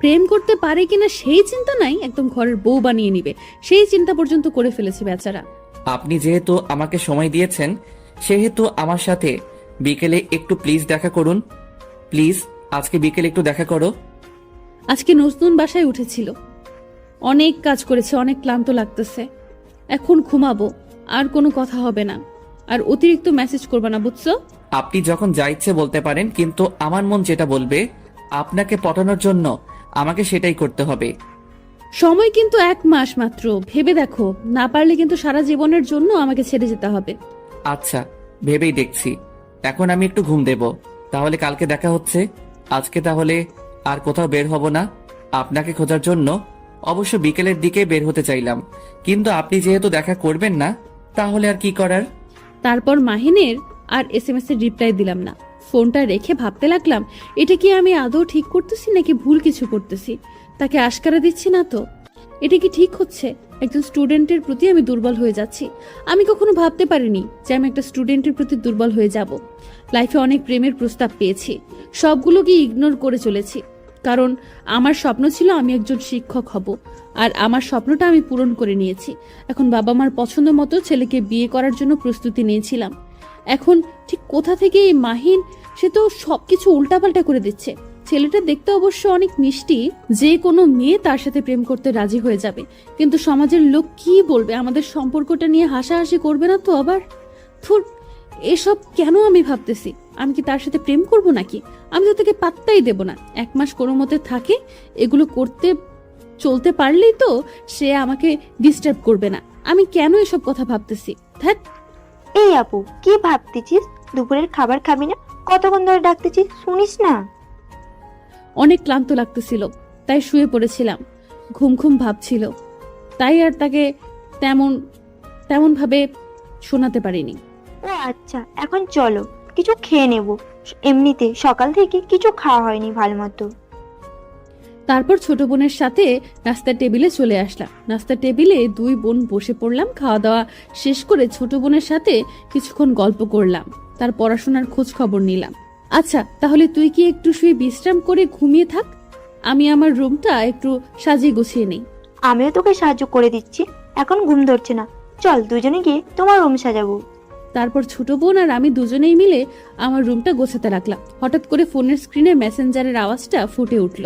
প্রেম করতে পারে কিনা সেই চিন্তা নাই, একদম ঘরের বউ বানিয়ে নিবে সেই চিন্তা পর্যন্ত করে ফেলেছে বেচারা। আপনি যেহেতু আমাকে সময় দিয়েছেন, সেহেতু আমার সাথে বিকেলে একটু প্লিজ দেখা করুন। প্লিজ আজকে বিকেলে একটু দেখা করো। আজকে নতুন বাসায় উঠেছিল, অনেক কাজ করেছে, অনেক ক্লান্ত লাগতেছে। এখন ঘুমাবো, আর কোনো কথা হবে না। আর অতিরিক্ত মেসেজ করবে না, বুঝছো? আপনি যখন যা ইচ্ছে বলতে পারেন, কিন্তু আমার মন যেটা বলবে আপনাকে পটানোর জন্য আমাকে সেটাই করতে হবে। সময় কিন্তু 1 মাস মাত্র, ভেবে দেখো। না পারলে কিন্তু সারা জীবনের জন্য আমাকে ছেড়ে যেতে হবে। আচ্ছা ভেবেই দেখছি। এখন আমি একটু ঘুম দেব, তাহলে কালকে দেখা হচ্ছে। আজকে তাহলে আর কোথাও বের হব না। আপনাকে খোঁজার জন্য অবশ্য বিকেলের দিকে বের হতে চাইলাম, কিন্তু আপনি যেহেতু দেখা করবেন না, তাহলে আর কি করার। তারপর মাহিনের আর SMS এর রিপ্লাই দিলাম না। ফোনটা রেখে ভাবতে লাগলাম, এটা কি আমি আদৌ ঠিক করতেছি নাকি ভুল কিছু করতেছি? তাকে আশকারা দিচ্ছি না তো? এটা কি ঠিক হচ্ছে? একজন স্টুডেন্টের প্রতি আমি দুর্বল হয়ে যাচ্ছি। আমি কখনো ভাবতে পারিনি যে আমি একটা স্টুডেন্টের প্রতি দুর্বল হয়ে যাব। লাইফে অনেক প্রেমের প্রস্তাব পেয়েছি, সবগুলোকে ইগনোর করে চলেছি, কারণ আমার স্বপ্ন ছিল আমি একজন শিক্ষক হব। আর আমার স্বপ্নটা আমি পূরণ করে নিয়েছি। এখন বাবা মার পছন্দ মতো ছেলেকে বিয়ে করার জন্য প্রস্তুতি নিয়েছিলাম। এখন ঠিক কোথা থেকে এই মাহিন, সে তো সবকিছু উল্টাপাল্টা করে দিচ্ছে। ছেলেটা দেখতে অবশ্য অনেক মিষ্টি, যে কোনো মেয়ে তার সাথে প্রেম করতে রাজি হয়ে যাবে, কিন্তু সমাজের লোক কি বলবে? আমাদের সম্পর্কটা নিয়ে হাসাহাসি করবে না তো আবার? থুর, এসব কেন আমি ভাবতেছি? আমি কি তার সাথে প্রেম করব নাকি? আমি তো তাকে পাত্তাই দেব না। 1 মাস কোনো মতে থাকে, এগুলো করতে চলতে পারলেই তো সে আমাকে ডিস্টার্ব করবে না। আমি কেন এসব কথা ভাবতেছি? ধ্যাৎ। এই আপু, কি ভাবতেছিস? দুপুরের খাবার খাবি না? কতক্ষণ ধরে ডাকতেছিস, শুনিস না? অনেক ক্লান্ত লাগতেছিল, তাই শুয়ে পড়েছিলাম। ঘুম ঘুম ভাবছিল, তাই আর তাকে তেমন তেমন ভাবে শোনাতে পারিনি। ও আচ্ছা, এখন চলো কিছু খেয়ে নেব। এমনিতে সকাল থেকে কিছু খাওয়া হয়নি ভালো মতো। তারপর ছোট বোনের সাথে নাস্তার টেবিলে চলে আসলাম। নাস্তার টেবিলে 2 বোন বসে পড়লাম। খাওয়া দাওয়া শেষ করে ছোট বোনের সাথে কিছুক্ষণ গল্প করলাম, তার পড়াশোনার খোঁজ খবর নিলাম। আচ্ছা, তাহলে তুই কি একটু শুয়ে বিশ্রাম করে ঘুমিয়ে থাক, আমি আমার রুমটা একটু সাজিয়ে গুছিয়ে নেই। আমিও তোকে সাহায্য করে দিচ্ছি, এখন ঘুম ধরছে না। চল দুজনে গিয়ে তোমার রুম সাজাবো। তারপর ছোট বোন আর আমি দুজনেই মিলে আমার রুমটা গোছাতে লাগলাম। হঠাৎ করে ফোনের স্ক্রিনে মেসেঞ্জারের আওয়াজটা ফুটে উঠল।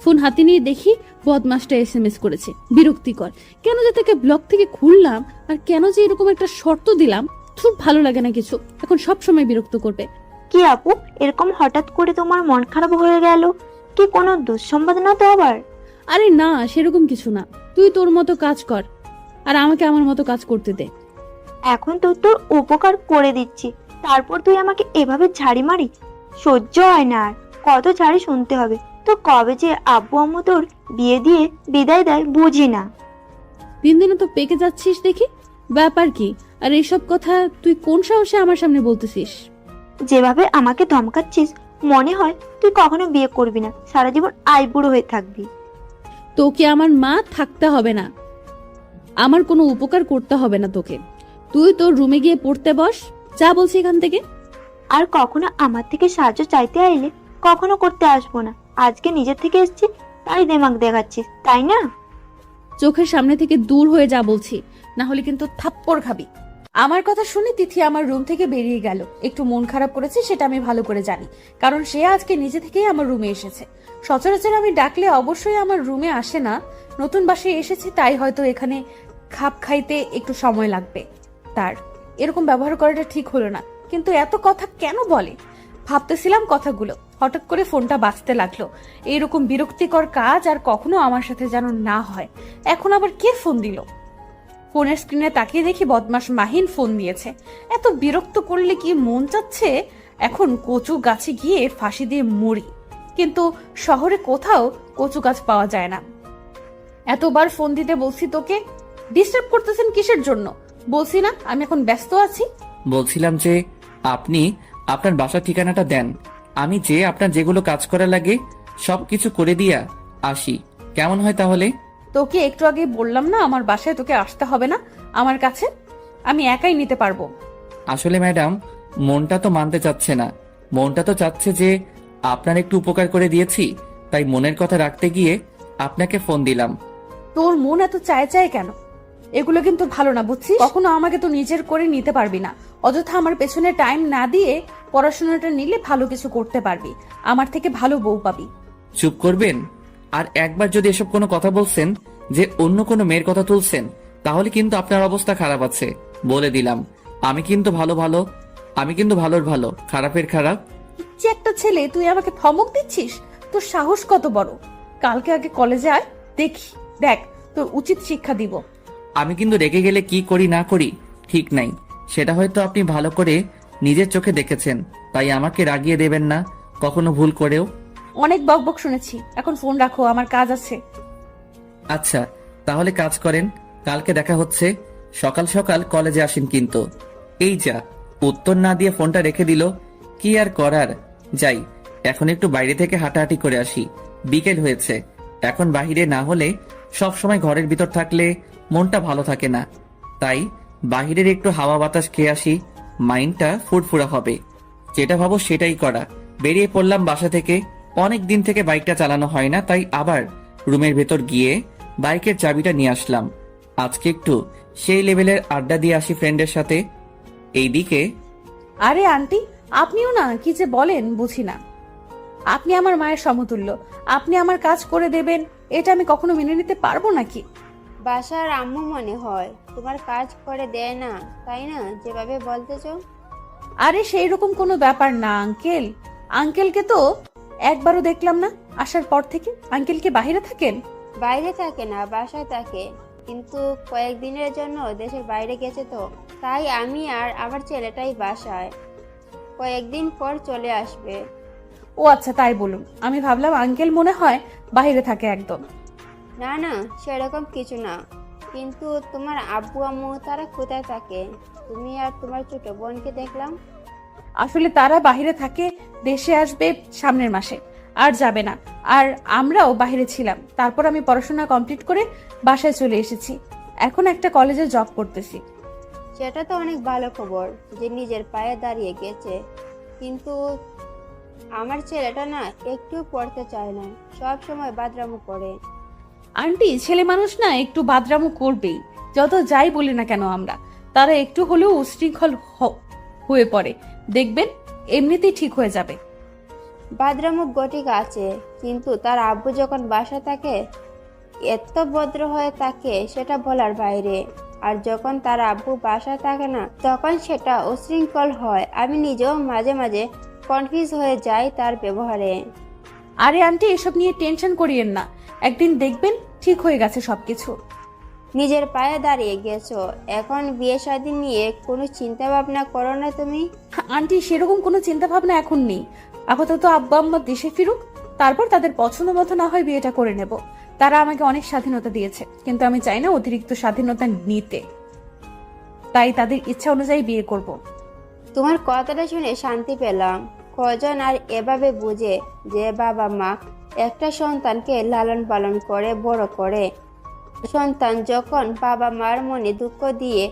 ফোন হাতে নিয়ে দেখি বদমাসটা SMS করেছে। বিরক্তিকর, কেন যে তাকে ব্লক থেকে খুললাম আর কেন যে এরকম একটা শর্ত দিলাম, খুব ভালো লাগে না কিছু। এখন সব সময় বিরক্ত করবে। কি আপু, এরকম হঠাৎ করে তোমার মন খারাপ হয়ে গেল? কি কোনো দুঃসংবাদ না তো আবার? আরে না, সেরকম কিছু না। তুই তোর মতো কাজ কর আর আমাকে আমার মতো কাজ করতে দে। এখন তো তোর উপকার করে দিচ্ছি, তারপর তুই আমাকে এভাবে ঝাড়ি মারি? সহ্য হয় না আর। কত ঝাড়ি শুনতে হবে? তো কবে যে আব্বু আম্মু তোর বিয়ে দিয়ে বিদায় দেয় বুঝি না। দিন দিনে তো পেকে যাচ্ছিস দেখি। ব্যাপার কি? আর এইসব কথা তুই কোন সাহসে আমার সামনে বলতেছিস? যেভাবে আমাকে ধমকাচ্ছিস, মনে হয় তুই কখনো বিয়ে করবি না, সারা জীবন আইবুড়ো হয়ে থাকবি। তোকে আমার মা থাকতে হবে না, আমার কোনো উপকার করতে হবে না তোকে। তুই তোর রুমে গিয়ে পড়তে বস, যা বলছি এখান থেকে। আর কখনো আমার থেকে সাহায্য চাইতে আইলে কখনো করতে আসবো না। আজকে নিজের থেকে এসেছি, তাই দেমাগ দেখাচ্ছিস, তাই না? চোখের সামনে থেকে দূর হয়ে যা বলছি, না হলে কিন্তু থাপ্পড় খাবি। আমার কথা শুনে তিথি আমার রুম থেকে বেরিয়ে গেল। একটু মন খারাপ করেছে সেটা আমি ভালো করে জানি, কারণ সে আজকে নিজে থেকেই আমার রুমে এসেছে। সচরাচর আমি ডাকলে অবশ্যই আমার রুমে আসে না। নতুন বাসায় এসেছে, তাই হয়তো এখানে খাপ খাইতে একটু সময় লাগবে তার। এরকম ব্যবহার করাটা ঠিক হলো না, কিন্তু এত কথা কেন বলে? ভাবতেছিলাম কথাগুলো, হঠাৎ করে ফোনটা বাজতে লাগলো। এইরকম বিরক্তিকর কাজ আর কখনো আমার সাথে যেন না হয়। এখন আবার কে ফোন দিল? ফোনের স্ক্রিনে তাকিয়ে দেখি বদমাস মাহিন ফোন দিয়েছে। এত বিরক্ত করলে কি মন চাচ্ছে এখন কচু গাছে গিয়ে ফাঁসি দিয়ে মরি, কিন্তু শহরে কোথাও কচু গাছ পাওয়া যায় না। এতবার ফোন দিতে বলছি তোকে, ডিস্টার্ব করতেছেন কিসের জন্য? বলছি না আমি এখন ব্যস্ত আছি। বলছিলাম যে আপনি আপনার বাসার ঠিকানাটা দেন, আমি যে আপনার যেগুলো কাজ করা লাগে সবকিছু করে দিয়া আসি, কেমন হয় তাহলে? তোকে একটু আগে বললাম না আমার বাসায় তোকে আসতে হবে না, আমার কাছে আমি একাই নিতে পারবো। আসলে ম্যাডাম, মনটা তো মানতে চাচ্ছে না। মনটা তো চাচ্ছে যে আপনার একটু উপকার করে দিয়েছি, তাই মনের কথা রাখতে গিয়ে আপনাকে ফোন দিলাম। তোর মন এত চায় চায় কেন? এগুলো কিন্তু ভালো না, বুঝছিস? কখনো আমাকে তো নিজের করে নিতে পারবি না। অযথা আমার পেছনে টাইম না দিয়ে পড়াশোনাটা নিলে ভালো কিছু করতে পারবি, আমার থেকে ভালো বউ পাবি। চুপ করবেন? আর একবার যদি এসব কোনো কথা বলছেন যে অন্য কোনো মেয়ের কথা তুলছেন, তাহলে কিন্তু আপনার অবস্থা খারাপ আছে, বলে দিলাম। আমি কিন্তু ভালোর ভালো, খারাপের খারাপ। যে একটা ছেলে, তুই আমাকে ধমক দিচ্ছিস? তোর সাহস কত বড়! কালকে আগে কলেজে আয়, দেখ তোর উচিত শিক্ষা দিব। আমি কিন্তু রেগে গেলে কি করি না করি ঠিক নাই, সেটা হয়তো আপনি ভালো করে নিজের চোখে দেখেছেন, তাই আমাকে রাগিয়ে দেবেন না কখনো ভুল করেও। অনেক বকবক শুনেছি, এখন ফোন রাখো, আমার কাজ আছে। আচ্ছা, তাহলে কাজ করেন, কালকে দেখা হচ্ছে। সকাল সকাল কলেজে আসেন কিন্তু। এই যা, উত্তর না দিয়ে ফোনটা রেখে দিল। কি আর করার, যাই এখন একটু বাইরে থেকে হাঁটাহাঁটি করে আসি। বিকেল হয়েছে, এখন বাইরে না হলে সব সময় ঘরের ভিতর থাকলে মনটা ভালো থাকে না, তাই বাহিরের একটু হাওয়া বাতাস খেয়ে আসি, মাইন্ডটা ফুরফুরা হবে। যেটা ভাবো সেটাই করা। বেরিয়ে পড়লাম বাসা থেকে। অনেক দিন থেকে বাইকটা চালানো হয় না, তাই আবার রুমের ভেতর গিয়ে বাইকের চাবিটা নিয়ে আসলাম। আজকে একটু সেই লেভেলের আড্ডা দিয়ে আসি ফ্রেন্ডের সাথে। এইদিকে আরে আন্টি, আপনিও না কি যে বলেন বুঝি না। আপনি আমার মায়ের সমতুল্য, আপনি আমার কাজ করে দেবেন, এটা আমি কখনো মেনে নিতে পারবো নাকি? বাসার আম্মু মনে হয় তোমার কাজ করে দেয় না, তাই না যেভাবে বলতেছো? আরে সেই রকম কোনো ব্যাপার না আঙ্কেল। আঙ্কেলকে তো একবারও দেখলাম না আসার পর থেকে। আঙ্কেল কি বাইরে থাকেন? বাইরে থাকে না, বাসায় থাকে, কিন্তু কয়েকদিনের জন্য দেশের বাইরে গেছে, তো তাই আমি আর আমার ছেলেটাই বাসায়। কয়েকদিন পর চলে আসবে। ও আচ্ছা, তাই বলুন। আমি ভাবলাম আঙ্কেল মনে হয় বাইরে থাকে একদম। না না, সেরকম কিছু না। কিন্তু তোমার আব্বু আম্মু তারা কোথায় থাকে? তুমি আর তোমার ছোট বোনকে দেখলাম। আসলে তারা বাইরে থাকে, দেশে আসবে সামনের মাসে, আর যাবে না। আর আমরাও বাইরে ছিলাম, তারপর আমি পড়াশোনা কমপ্লিট করে বাসায় চলে এসেছি। এখন একটা কলেজে জব করতেছি। সেটা তো অনেক ভালো খবর যে নিজের পায়ে দাঁড়িয়ে গেছে, কিন্তু আমার ছেলেটা না একটু পড়তে চায় না, সব সময় বাদরামো করে। আন্টি, ছেলে মানুষ না একটু বাদরামো করবেই, যত যাই বলি না কেন আমরা। তারা একটু হলেও উশৃঙ্খল হয়ে পড়ে, দেখবেন এমনিতেই ঠিক হয়ে যাবে। বাদরামো গটিক আছে, কিন্তু তার আব্বু যখন বাসা থাকে এত ভদ্র হয়ে থাকে সেটা বলার বাইরে। আর যখন তার আব্বু বাসায় থাকে না, তখন সেটা উশৃঙ্খল হয়। আমি নিজেও মাঝে মাঝে কনফিউজ হয়ে যাই তার ব্যবহারে। আরে আন্টি, এসব নিয়ে টেনশন করিয়েন না, একদিন দেখবেন ঠিক হয়ে গেছে সবকিছু। নিজের পায়ে দাঁড়িয়ে গেছো, এখন বিয়ে শাদী নিয়ে কোনো চিন্তা ভাবনা করো না তুমি? আন্টি, সেরকম কোনো চিন্তা ভাবনা এখন নেই। আপাতত আব্বা আম্মা দেশে ফিরুক, তারপর তাদের পছন্দ মতো না হয় বিয়েটা করে নেব। তারা আমাকে অনেক স্বাধীনতা দিয়েছে, কিন্তু আমি চাই না অতিরিক্ত স্বাধীনতা নিতে, তাই তাদের ইচ্ছা অনুযায়ী বিয়ে করব। তোমার কথাটা শুনে শান্তি পেলাম। কজন আর এভাবে বুঝে যে বাবা মা একটা সন্তানকে লালন পালন করে বড় করে। সন্তান যখন বাবা মার মনে দুঃখ দিয়ে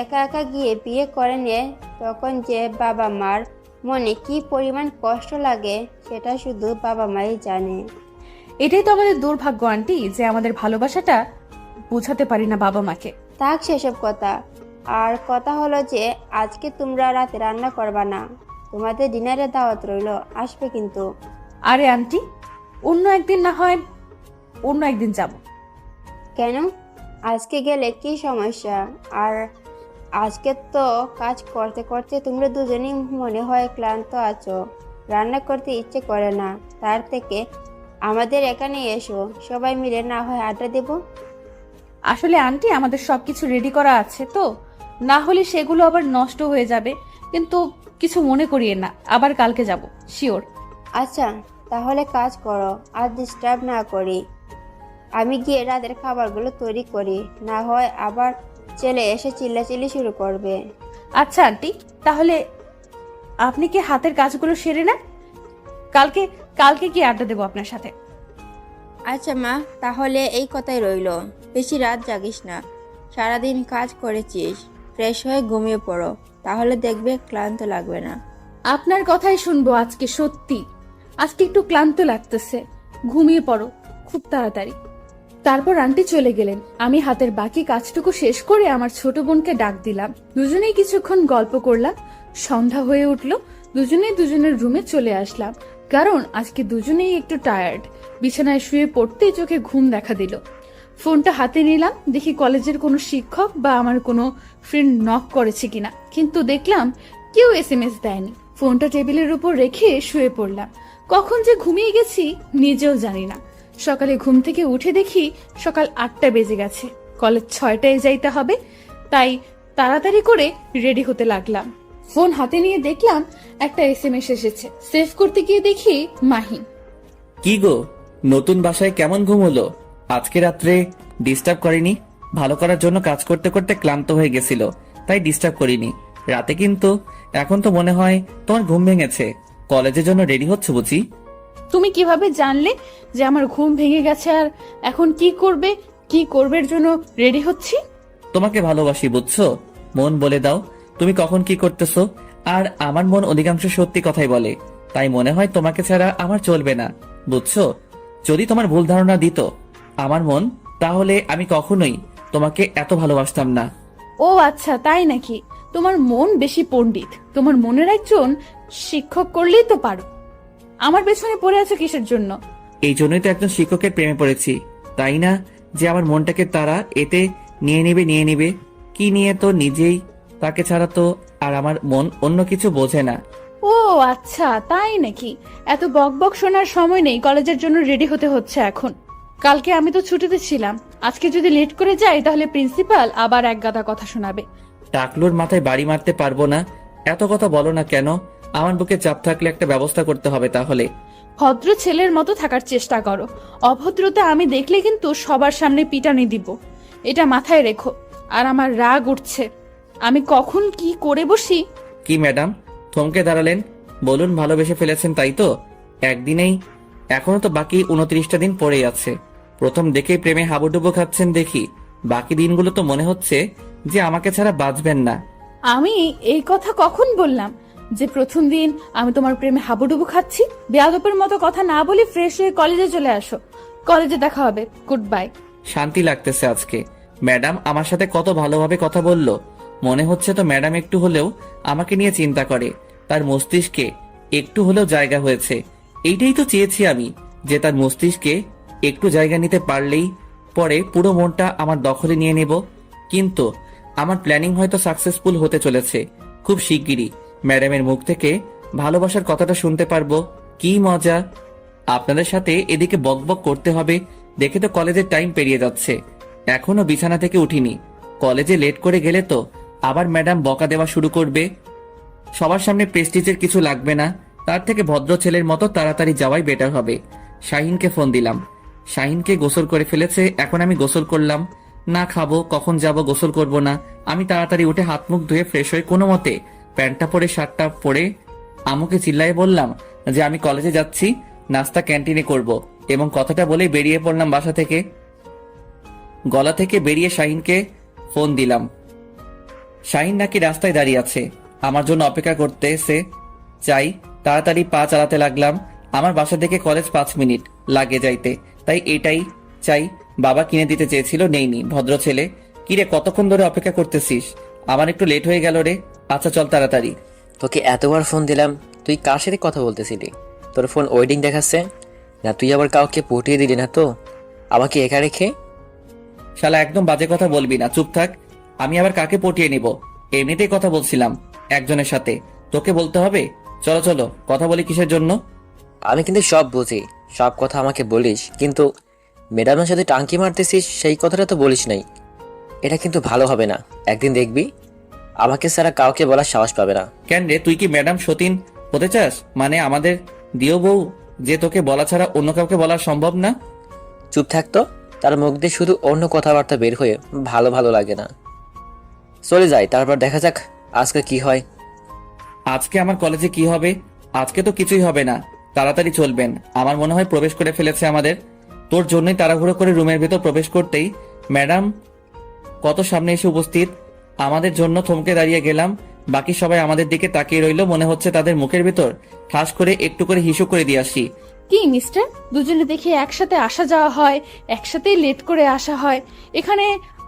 একা একা গিয়ে বিয়ে করে নেয়, তখন যে বাবা মার মনে কি পরিমাণ কষ্ট লাগে সেটা শুধু বাবা মাই জানে। এটাই তো আমাদের দুর্ভাগ্য আন্টি, যে আমাদের ভালোবাসাটা বোঝাতে পারি না বাবা মাকে। থাক সেসব কথা। আর কথা হলো যে আজকে তোমরা রাতে রান্না করবা না, তোমাদের ডিনারের দাওয়াত রইলো, আসবে কিন্তু। আরে আন্টি, অন্য একদিন না হয় অন্য একদিন যাব। কেন? আজকে গেলে কি সমস্যা? আর আজকে তো কাজ করতে করতে তোমরা দুজনেই মনে হয় ক্লান্ত আছো, রান্না করতে ইচ্ছে করে না। তার থেকে আমাদের এখানে এসো, সবাই মিলে না হয় আড্ডা দেব। আসলে আন্টি, আমাদের সবকিছু রেডি করা আছে তো, না হলে সেগুলো আবার নষ্ট হয়ে যাবে। কিন্তু কিছু মনে করিয়ে না, আবার কালকে যাব শিওর। আচ্ছা, তাহলে কাজ করো, আর ডিস্টার্ব না করি। আমি গিয়ে রাতের খাবারগুলো তৈরি করি, না হয় আবার ছেলে এসে চিল্লাচিল্লি শুরু করবে। আচ্ছা আন্টি, তাহলে আপনি কি হাতের কাজগুলো সেরে নেন, কালকে কালকে কি আড্ডা দেবো আপনার সাথে। আচ্ছা মা, তাহলে এই কথাই রইলো। বেশি রাত জাগিস না, সারাদিন কাজ করেছিস, ফ্রেশ হয়ে ঘুমিয়ে পড়ো, তাহলে দেখবে ক্লান্ত লাগবে না। আপনার কথাই শুনবো আজকে। সত্যি আজকে একটু ক্লান্ত লাগতেছে, ঘুমিয়ে পড়ো খুব তাড়াতাড়ি। তারপর আন্টি চলে গেলেন। আমি হাতের বাকি কাজটুকু শেষ করে আমার ছোট বোনকে ডাক দিলাম। দুজনেই কিছুক্ষণ গল্প করলাম। সন্ধ্যা হয়ে উঠলো, দুজনেই দুজনের রুমে চলে আসলাম, কারণ আজকে দুজনেই একটু টায়ার্ড। বিছানায় শুয়ে পড়তেই চোখে ঘুম দেখা দিল। ফোনটা হাতে নিলাম, দেখি কলেজের কোনো শিক্ষক বা আমার কোনো ফ্রেন্ড নক করেছে কিনা, কিন্তু দেখলাম কেউ SMS দেয়নি। ফোনটা টেবিলের উপর রেখে শুয়ে পড়লাম। কখন যে ঘুমিয়ে গেছি নিজেও জানি না। সকালে ঘুম থেকে উঠে দেখি সকাল 8টা বেজে গেছে, কলেজ 6টায় যাইতে হবে, তাই তাড়াতাড়ি করে রেডি হতে লাগলাম। ফোন হাতে নিয়ে দেখলাম একটা SMS এসেছে। সেভ করতে গিয়ে দেখি মাহি। কি গো, নতুন বাসায় কেমন ঘুম হলো? আজকে রাত্রে ডিস্টার্ব করিনি? ভালো করার জন্য কাজ করতে করতে ক্লান্ত হয়ে গেছিল, তাই ডিস্টার্ব করিনি রাতে। কিন্তু এখন তো মনে হয় তোমার ঘুম ভেঙেছে, কলেজের জন্য রেডি হচ্ছে বুঝি? তুমি কিভাবে জানলে যে আমার ঘুম ভেঙে গেছে আর এখন কি করবের জন্য রেডি হচ্ছি? তোমাকে ভালোবাসি বুঝছো, মন বলে দাও তুমি কখন কি করতেছো। আর আমার মন অধিকাংশ সত্যি কথাই বলে, তাই মনে হয় তোমাকে ছাড়া আমার চলবে না বুঝছো। যদি তোমার ভুল ধারণা দিত আমার মন, তাহলে আমি কখনোই তোমাকে এত ভালোবাসতাম না। ও আচ্ছা, তাই নাকি? তোমার মন বেশি পণ্ডিত, তোমার মনের একজন শিক্ষক করলেই তো পারো। আমার পেছনে পড়ে আছো কিসের জন্য? এই জন্যই তো একজন শিক্ষকের প্রেমে পড়েছি, তাই না? যে আমার মনটাকে তারা এতে নিয়ে নিবে। কি নিয়ে তো নিজেই তাকে ছাড়া তো আর আমার মন অন্য কিছু বোঝে না। ও আচ্ছা, তাই নাকি? এত বকবক শোনার সময় নেই, কলেজের জন্য রেডি হতে হচ্ছে এখন। কালকে আমি তো ছুটিতে ছিলাম, আজকে যদি লেট করে যাই তাহলে প্রিন্সিপাল আবার এক গাদা কথা শোনাবে। টাকলুর মাথায় বাড়ি মারতে পারবো না, এত কথা বলো না কেন? আমার বুকে চাপ থাকলে একটা ব্যবস্থা করতে হবে তাহলে। ভদ্র ছেলের মতো থাকার চেষ্টা করো, অভদ্রতা আমি দেখলে কিন্তু সবার সামনে পিটানি দিব, এটা মাথায় রেখো। আর আমার রাগ উঠছে, আমি কখন কি করে বসি। কি ম্যাডাম, থমকে দাঁড়ালেন? বলুন, ভালোবেসে ফেলেছেন তাই তো? একদিনেই? এখনো তো বাকি 29টা দিন পড়েই আছে। প্রথম দেখেই প্রেমে হাবুডুবু খাচ্ছেন দেখি, বাকি দিনগুলো তো মনে হচ্ছে যে আমাকে ছাড়া বাঁচবেন না। আমি এই কথা কখন বললাম যে প্রথম দিন আমি তোমার প্রেমে হাবুডুবু খাচ্ছি? বেয়াদবের মতো কথা না বলি ফ্রেশ হয়ে কলেজে চলে আসো, কলেজে দেখা হবে। Good bye. শান্তি লাগতেছে আজকে। ম্যাডাম আমার সাথে কত ভালোভাবে কথা বলল। মনে হচ্ছে তো ম্যাডাম একটু হলেও আমাকে নিয়ে চিন্তা করে, তার মস্তিষ্কে একটু হলেও জায়গা হয়েছে। এইটাই তো চেয়েছি আমি, যে তার মস্তিষ্কে একটু জায়গা নিতে পারলেই পরে পুরো মনটা আমার দখলে নিয়ে নেব। কিন্তু আমার প্ল্যানিং হয়তো সাকসেসফুল হতে চলেছে। খুব শিগগিরই ম্যাডামের মুখ থেকে ভালোবাসার কথাটা শুনতে পারবো। কি মজা! আপনাদের সাথে এদিকে বকবক করতে হবে দেখে তো কলেজের টাইম পেরিয়ে যাচ্ছে, এখনো বিছানা থেকে উঠিনি। কলেজে লেট করে গেলে তো আবার ম্যাডাম বকা দেওয়া শুরু করবে। সবার সামনে প্রেস্টিজের কিছু লাগবে না, তার থেকে ভদ্র ছেলের মতো তাড়াতাড়ি যাওয়াই বেটার হবে। শাহিনকে ফোন দিলাম। শাহিনকে গোসল করে ফেলেছে, এখন আমি গোসল করলাম না। খাবো কখন, যাব গোসল করব না। আমি তাড়াতাড়ি উঠে হাত মুখ ধুয়ে ফ্রেশ হয়ে কোনো মতে প্যান্টটা পরে শার্টটা পরে আম্মুকে চিল্লায়ে বললাম যে আমি কলেজে যাচ্ছি, নাস্তা ক্যান্টিনে করব, এবং কথাটা বলেই বেরিয়ে পড়লাম বাসা থেকে। গলা থেকে বেরিয়ে শাহিনকে ফোন দিলাম। শাহিন নাকি রাস্তায় দাঁড়িয়ে আছে, আমার জন্য অপেক্ষা করতেছে। চাই তাড়াতাড়ি পা চালাতে লাগলাম। আমার বাসা থেকে কলেজ 5 মিনিট লাগে যাইতে, তাই এটাই চাই। বাবা কিনে দিতে চেয়েছিল, নেইনি। ভদ্র ছেলে। কিরে, কতক্ষণ ধরে অপেক্ষা করতেছিস? আমার একটু লেট হয়ে গেল রে। আচ্ছা চল তাড়াতাড়ি। তোকে এতবার ফোন দিলাম, তুই কার সাথে কথা বলতেছিলি? তোর ফোন ওয়েডিং দেখাচ্ছে না? তুই আবার কাউকে পটিয়ে দিলি না তো আমাকে একা রেখে? শালা একদম বাজে কথা বলবি না, চুপ থাক। আমি আবার কাকে পটিয়ে নিব? এমনিতেই কথা বলছিলাম একজনের সাথে, তোকে বলতে হবে? চলো চলো, কথা বলি কিসের জন্য? আমি কিন্তু সব বুঝি, সব কথা আমাকে বলিস, কিন্তু ম্যাডামের সাথে টাঙ্কি মারতেছিস সেই কথাটা তো বলিস নাই। এটা কিন্তু ভালো হবে না। একদিন দেখবি আমাকে ছাড়া কাউকে বলার সাহস পাবে না। কেন রে, তুই কি ম্যাডাম সতীন হতে চাস? মানে আমাদের দিও বউ, যে তোকে বলা ছাড়া অন্য কাউকে বলা সম্ভব না? চুপ থাকতো, তার মুখ দিয়ে শুধু অন্য কথাবার্তা বের হয়ে ভালো ভালো লাগে না। চলে যাই, তারপর দেখা যাক আজকে কি হয়। আজকে আমার কলেজে কি হবে? আজকে তো কিছুই হবে না, তাড়াতাড়ি চলবেন। আমার মনে হয় প্রবেশ করে ফেলেছে আমাদের। তোর জন্যই তাড়াহুড়ো করে রুমের ভেতর প্রবেশ করতেই ম্যাডাম কত সামনে এসে উপস্থিত। আমাদের জন্য থমকে দাঁড়িয়ে গেলাম। বাকি সবাই আমাদের দিকে তাকিয়ে রইল, মনে হচ্ছে তাদের মুখের ভেতর ঠাস করে একটু করে হিসু করে দিয়ে আসি। কি মিস্টার, দুজনে দেখে একসাথে আসা যাওয়া হয়, একসাথেই লেট করে আসা হয়, এখানে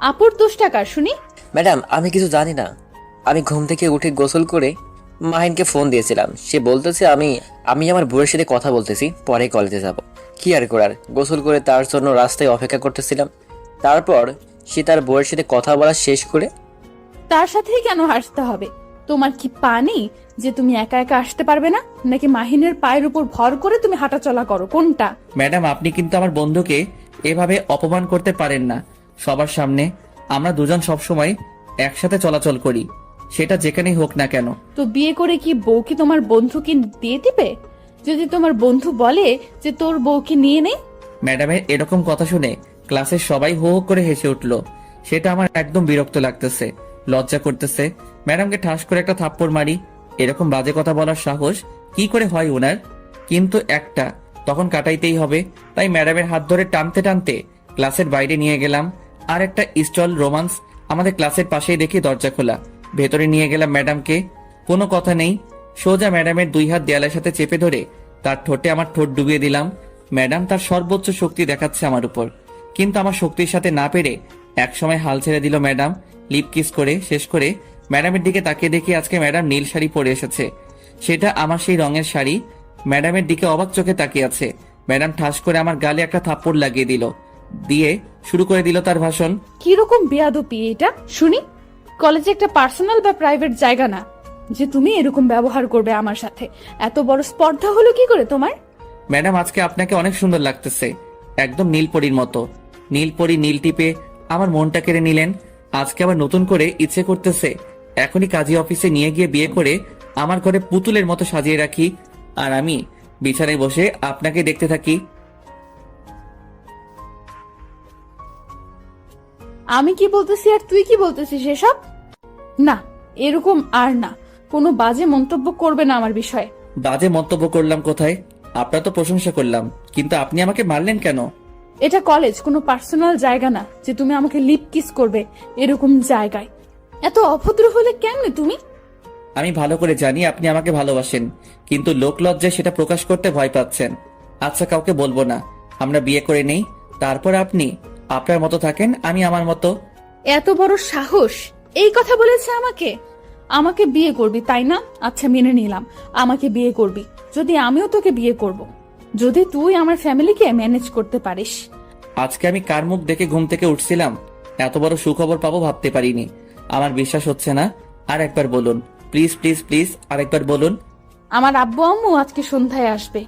আপুর দোষ টাকার শুনি? ম্যাডাম, আমি কিছু জানি না। আমি ঘুম থেকে উঠে গোসল করে মাহিনকে ফোন দিয়েছিলাম। সে বলতেছে আমি আমার বউয়ের সাথে কথা বলতেছি, পরে কলেজে যাব। কি আর করার, গোসল করে তার জন্য রাস্তায় অপেক্ষা করতেছিলাম। তারপর সে তার বউয়ের সাথে কথা বলা শেষ করে। তার সাথেই কেন আসতে হবে? তোমার কি পানি যে তুমি একা একা আসতে পারবে না, নাকি মাহিনের পায়ের উপর ভর করে তুমি হাঁটাচলা করো, কোনটা? ম্যাডাম, আপনি কিন্তু আমার বন্ধুকে এভাবে অপমান করতে পারেন না সবার সামনে। আমরা দুজন সবসময় একসাথে চলাচল করি, সেটা যেখানেই হোক না কেন। তো বিয়ে করে কি বউকে তোমার বন্ধুকে দিয়ে দিবে? যদি তোমার বন্ধু বলে যে তোর বউকে নিয়ে নে? ম্যাডামের এরকম কথা শুনে ক্লাসের সবাই হো হো করে হেসে উঠল। সেটা আমার একদম বিরক্ত লাগতেছে, লজ্জা করতেছে। ম্যাডামকে ঠাস করে একটা থাপ্পড় মারি। এরকম বাজে কথা বলার সাহস কি করে হয় ওনার? কিন্তু একটা তখন কাটাইতেই হবে, তাই ম্যাডামের হাত ধরে টানতে টানতে ক্লাসের বাইরে নিয়ে গেলাম। আর একটা স্টল রোমান্স আমাদের ক্লাসের পাশেই দেখি দরজা খোলা। ভেতরে নিয়ে গেলাম ম্যাডামকে। কোনো কথা নেই, সোজা ম্যাডামের 2 হাত দেয়ালের সাথে চেপে ধরে তার ঠোঁটে আমার ঠোঁট ডুবিয়ে দিলাম। ম্যাডাম তার সর্বোচ্চ শক্তি দেখাচ্ছে আমার উপর, কিন্তু আমার শক্তির সাথে না পেরে একসময় হাল ছেড়ে দিল ম্যাডাম। লিপ কিস করে শেষ করে ম্যাডামের দিকে তাকিয়ে দেখি আজকে ম্যাডাম নীল শাড়ি পরে এসেছে। সেটা আমার সেই রঙের শাড়ি। ম্যাডামের দিকে অবাক চোখে তাকিয়ে আছে। ম্যাডাম ঠাস করে আমার গালে একটা থাপ্পড় লাগিয়ে দিল, দিয়ে শুরু করে দিল তার ভাষণ। কিরকম বেয়াদবি এটা শুনি? কলেজে একটা পার্সোনাল বা প্রাইভেট জায়গা না যে তুমি এরকম ব্যবহার করবে আমার সাথে। এত বড় স্পর্ধা হলো কি করে তোমার? ম্যাডাম, আজকে আপনাকে অনেক সুন্দর লাগতেছে, একদম নীলপরীর মতো। নীলপরী নীল টিপে আমার মনটা কেড়ে নিলেন। আজকে আবার নতুন করে ইচ্ছে করতেছে এখনই কাজী অফিসে নিয়ে গিয়ে বিয়ে করে আমার ঘরে পুতুলের মতো সাজিয়ে রাখি, আর আমি বিছানায় বসে আপনাকে দেখতে থাকি। আমি কি বলতেছি আর তুই কি বলতেছিস এসব? না, এরকম আর না। কোনো বাজে মন্তব্য করবে না আমার বিষয়ে। বাজে মন্তব্য করলাম কোথায়? আপনার তো প্রশংসা করলাম, কিন্তু আপনি আমাকে মারলেন কেন? এটা কলেজ, কোনো পার্সোনাল জায়গা না যে তুমি আমাকে লিপ কিস করবে এরকম জায়গায়। এত অভদ্র হলে কেমনে তুমি? আমি ভালো করে জানি আপনি আমাকে ভালোবাসেন, কিন্তু লোক লজ্জায় সেটা প্রকাশ করতে ভয় পাচ্ছেন। আচ্ছা, কাউকে বলবো না, আমরা বিয়ে করে নেই, তারপর আপনি আপনার মতো থাকেন, আমি আমার মতো। এত বড় সাহস! এই কথা বলেছে আমাকে? আমাকে বিয়ে করবি তাই না? আচ্ছা, মেনে নিলাম আমাকে বিয়ে করবি। যদি আমিও তোকে বিয়ে করব, যদি তুই আমার ফ্যামিলিকে ম্যানেজ করতে পারিস। আজকে আমি কার মুখ দেখে ঘুম থেকে উঠছিলাম, এত বড় সুখবর পাবো ভাবতে পারিনি। আমার বিশ্বাস হচ্ছে না, আর একবার বলুন প্লিজ প্লিজ প্লিজ, আরেকবার বলুন। আমার আব্বু আম্মু আজকে সন্ধ্যায় আসবে।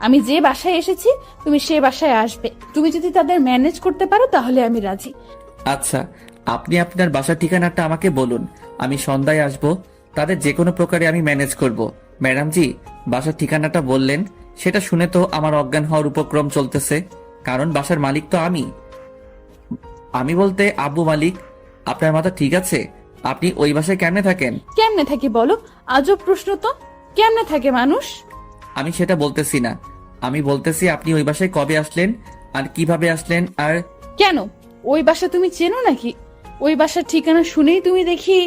আমি যে বাসায় এসেছি তুমি সে বাসায় আসবে। তুমি যদি তাদের ম্যানেজ করতে পারো তাহলে আমি রাজি। আচ্ছা, আপনি আপনার বাসার ঠিকানাটা আমাকে বলুন, আমি সন্ধ্যায় আসব। তাদের যে কোনো প্রকারে আমি ম্যানেজ করব। ম্যাডাম জি, বাসার ঠিকানাটা বললেন, সেটা শুনে তো আমার অজ্ঞান হওয়ার উপক্রম চলতেছে, কারণ বাসার মালিক তো আমি বলতে আব্বু মালিক। আপনার মাথা ঠিক আছে? আপনি ওই বাসায় কেমনে থাকেন? কেমনে থাকি বলো? আজব প্রশ্ন তো। কেমনে থাকে মানুষ? আমি সেটা বলতেছি না, আমি বলতেছি আপনি ওই বাসায় কবে আসলেন আর কিভাবে আসলেন। আর কেন, ওই বাসা তুমি চেনো নাকি? ওই বাসার ঠিকানা শুনেই তুমি দেখি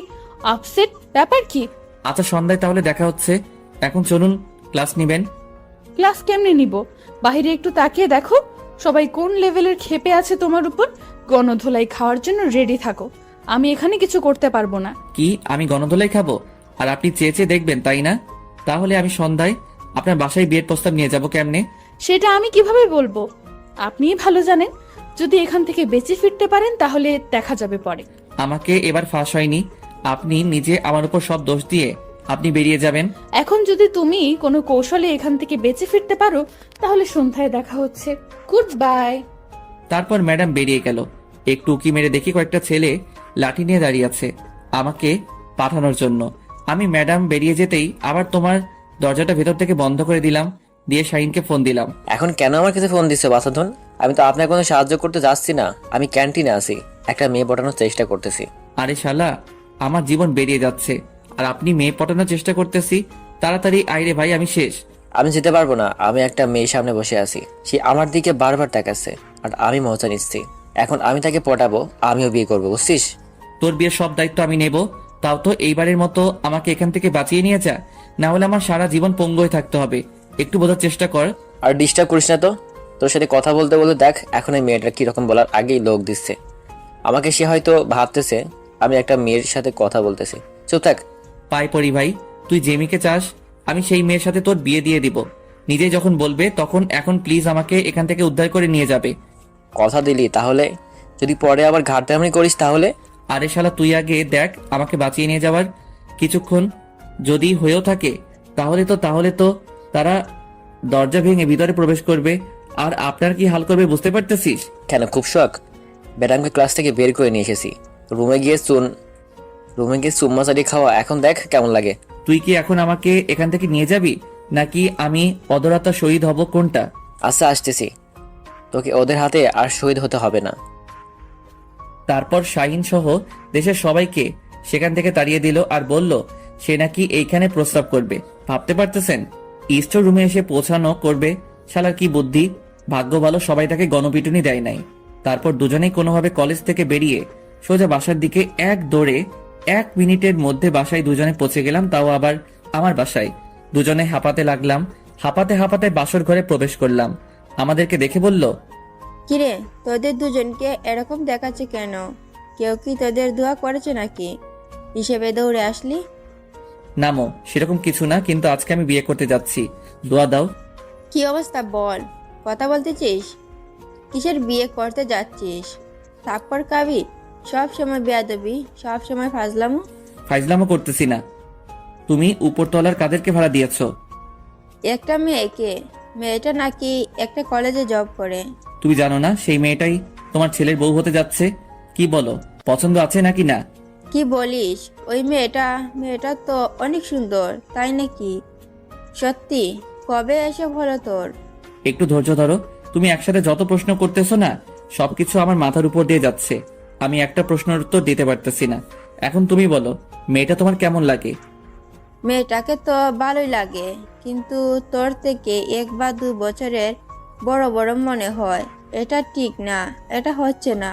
আপসেট। ব্যাপার কি? আচ্ছা, সন্ধ্যায় তাহলে দেখা হচ্ছে। এখন চলুন, ক্লাস নিবেন। ক্লাস কেমনে নিব? বাইরে একটু তাকিয়ে দেখো সবাই কোন লেভেলের ক্ষেপে আছে তোমার উপর। গণধোলাই খাওয়ার জন্য রেডি থাকো। আমি এখানে কিছু করতে পারবো না। কি আমি গণধোলাই খাবো আর আপনি চেয়ে চেয়ে দেখবেন, তাই না? তাহলে আমি সন্ধ্যায় আপনার বাসায় বিয়ের প্রস্তাব নিয়ে যাব কেমনে? সেটা আমি কিভাবে বলবো? আপনিই ভালো জানেন। যদি এখান থেকে বেঁচে ফিরতে পারেন তাহলে দেখা যাবে পরে। আমাকে এবার ফাঁস হয়নি, আপনি নিজে আমার উপর সব দোষ দিয়ে আপনি বেরিয়ে যাবেন। এখন যদি তুমি কোনো কৌশলে এখান থেকে বেঁচে ফিরতে পারো তাহলে সন্ধ্যায় দেখা হচ্ছে। Good bye. তারপর ম্যাডাম বেরিয়ে গেল। একটু উকি মেরে দেখি কয়েকটা ছেলে লাঠি নিয়ে দাঁড়িয়ে আছে আমাকে পাঠানোর জন্য। আমি ম্যাডাম বেরিয়ে যেতেই আবার তোমার দরজাটা ভেতর থেকে বন্ধ করে দিলাম, দিয়ে শাহিনকে ফোন দিলাম। এখন কেন আমার কাছে ফোন দিচ্ছে বাসাধন? আমি তো আপনার কোনো সাহায্য করতে যাচ্ছি না, আমি ক্যান্টিনে আছি, একটা মেয়ে পটানোর চেষ্টা করতেছি। আরে শালা, আমার জীবন বেরিয়ে যাচ্ছে আর আপনি মেয়ে পটানোর চেষ্টা করতেছি। তাড়াতাড়ি আইরে ভাই, আমি শেষ। আমি যেতে পারবো না, আমি একটা মেয়ের সামনে বসে আছি, সে আমার দিকে বারবার তাকাচ্ছে আর আমি মজা নিচ্ছি। এখন আমি তাকে পটাবো, আমিও বিয়ে করবো, বুঝছিস? তোর বিয়ের সব দায়িত্ব আমি নেব, তাও তো এইবারের মতো আমাকে এখান থেকে বাঁচিয়ে নিয়ে যা, না হলে আমার সারা জীবন পঙ্গু হয়ে থাকতে হবে। একটু বোঝার চেষ্টা কর। আর ডিস্টার্ব করিস না তো। তোর সাথে কথা বলতে বলতে দেখ এখন এই মেয়েটা কিরকম বলার আগেই লোক দিচ্ছে আমাকে। সে হয়তো ভাবতেছে আমি একটা মেয়ের সাথে কথা বলতেছি। চুপ থাক। পাই পড়ি ভাই, তুই যে মেয়েকে চাস আমি সেই মেয়ের সাথে তোর বিয়ে দিয়ে দিব। নিজে যখন বলবে তখন। এখন প্লিজ আমাকে এখান থেকে উদ্ধার করে নিয়ে যাবে। কথা দিলি, তাহলে যদি পরে আবার ঘাটতামনি করিস তাহলে? আরে শালা, তুই আগে দেখ আমাকে বাঁচিয়ে নিয়ে যাওয়ার কিছুক্ষণ যদি হয়েও থাকে তাহলে তো তারা দরজা ভেঙে ভিতরে প্রবেশ করবে, আর আপনার কি হাল করবে বুঝতে পারতেছিস? কেন, খুব শখ? ম্যাডামকে ক্লাস থেকে বের করে নিয়ে এসেছি, রুমে গিয়ে চুম্মা চাটি খাওয়া, এখন দেখ কেমন লাগে। তুই কি এখন আমাকে এখান থেকে নিয়ে যাবি, নাকি আমি অদরাতা শহীদ হব, কোনটা? আচ্ছা, আসতেছি, তোকে ওদের হাতে আর শহীদ হতে হবে না। তারপর শাহিন সহ দেশের সবাইকে সেখান থেকে তাড়িয়ে দিল আর বলল সে নাকি এইখানে প্রস্তাব করবে। ভাবতে পারতেছেন? স্টোর রুমে এসে পৌঁছানো করবে। শালার কি বুদ্ধি! ভাগ্য ভালো সবাই তাকে গণপিটুনি দেয় নাই। তারপর দুজনেই কোনোভাবে কলেজ থেকে বেরিয়ে সোজা বাসার দিকে এক দৌড়ে 1 মিনিটের মধ্যে বাসায় দুজনে পৌঁছে গেলাম, তাও আবার আমার বাসায়। দুজনে হাঁপাতে লাগলাম, হাঁপাতে হাঁপাতে বাসর ঘরে প্রবেশ করলাম। আমাদেরকে দেখে বলল, কিরে, তোদের দুজনকে এরকম দেখাচ্ছে কেন? কেউ কি তোদের দোয়া করেছে নাকি হিসেবে দৌড়ে আসলি? নামো, সেরকম কিছু না, কিন্তু আজকে আমি বিয়ে করতে যাচ্ছি, দোয়া দাও। কি অবস্থা বল, কথা বলতেছিস? কিসের বিয়ে করতে যাচ্ছিস? থাপ্পড় খাবি? সব সময় বেয়াদবি, সব সময় ফাজলামো। ফাইজলামও করতেছি না। তুমি উপরতলার কাদেরকে ভাড়া দিয়েছো? একটা মেয়েকে, মেয়েটা নাকি একটা কলেজে জব করে। তুমি জানো না সেই মেয়েটাই তোমার ছেলের বউ হতে যাচ্ছে? কি বলো, পছন্দ আছে নাকি না? কি বলিস? ওই মেয়েটা তো অনেক সুন্দর, তাই নাকি? সত্যি? কবে এসব হলো তোর? একটু ধৈর্য ধরো। তুমি একসাথে যত প্রশ্ন করতেছো না, সবকিছু আমার মাথার উপর দিয়ে যাচ্ছে। আমি একটা প্রশ্নের উত্তর দিতে পারতেছি না। এখন তুমি বলো, মেয়েটা তোমার কেমন লাগে? মেয়েটাকে তো ভালোই লাগে, কিন্তু তোর থেকে 1 বা 2 বছরের বড় বড় মনে হয়। এটা ঠিক না, এটা হচ্ছে না।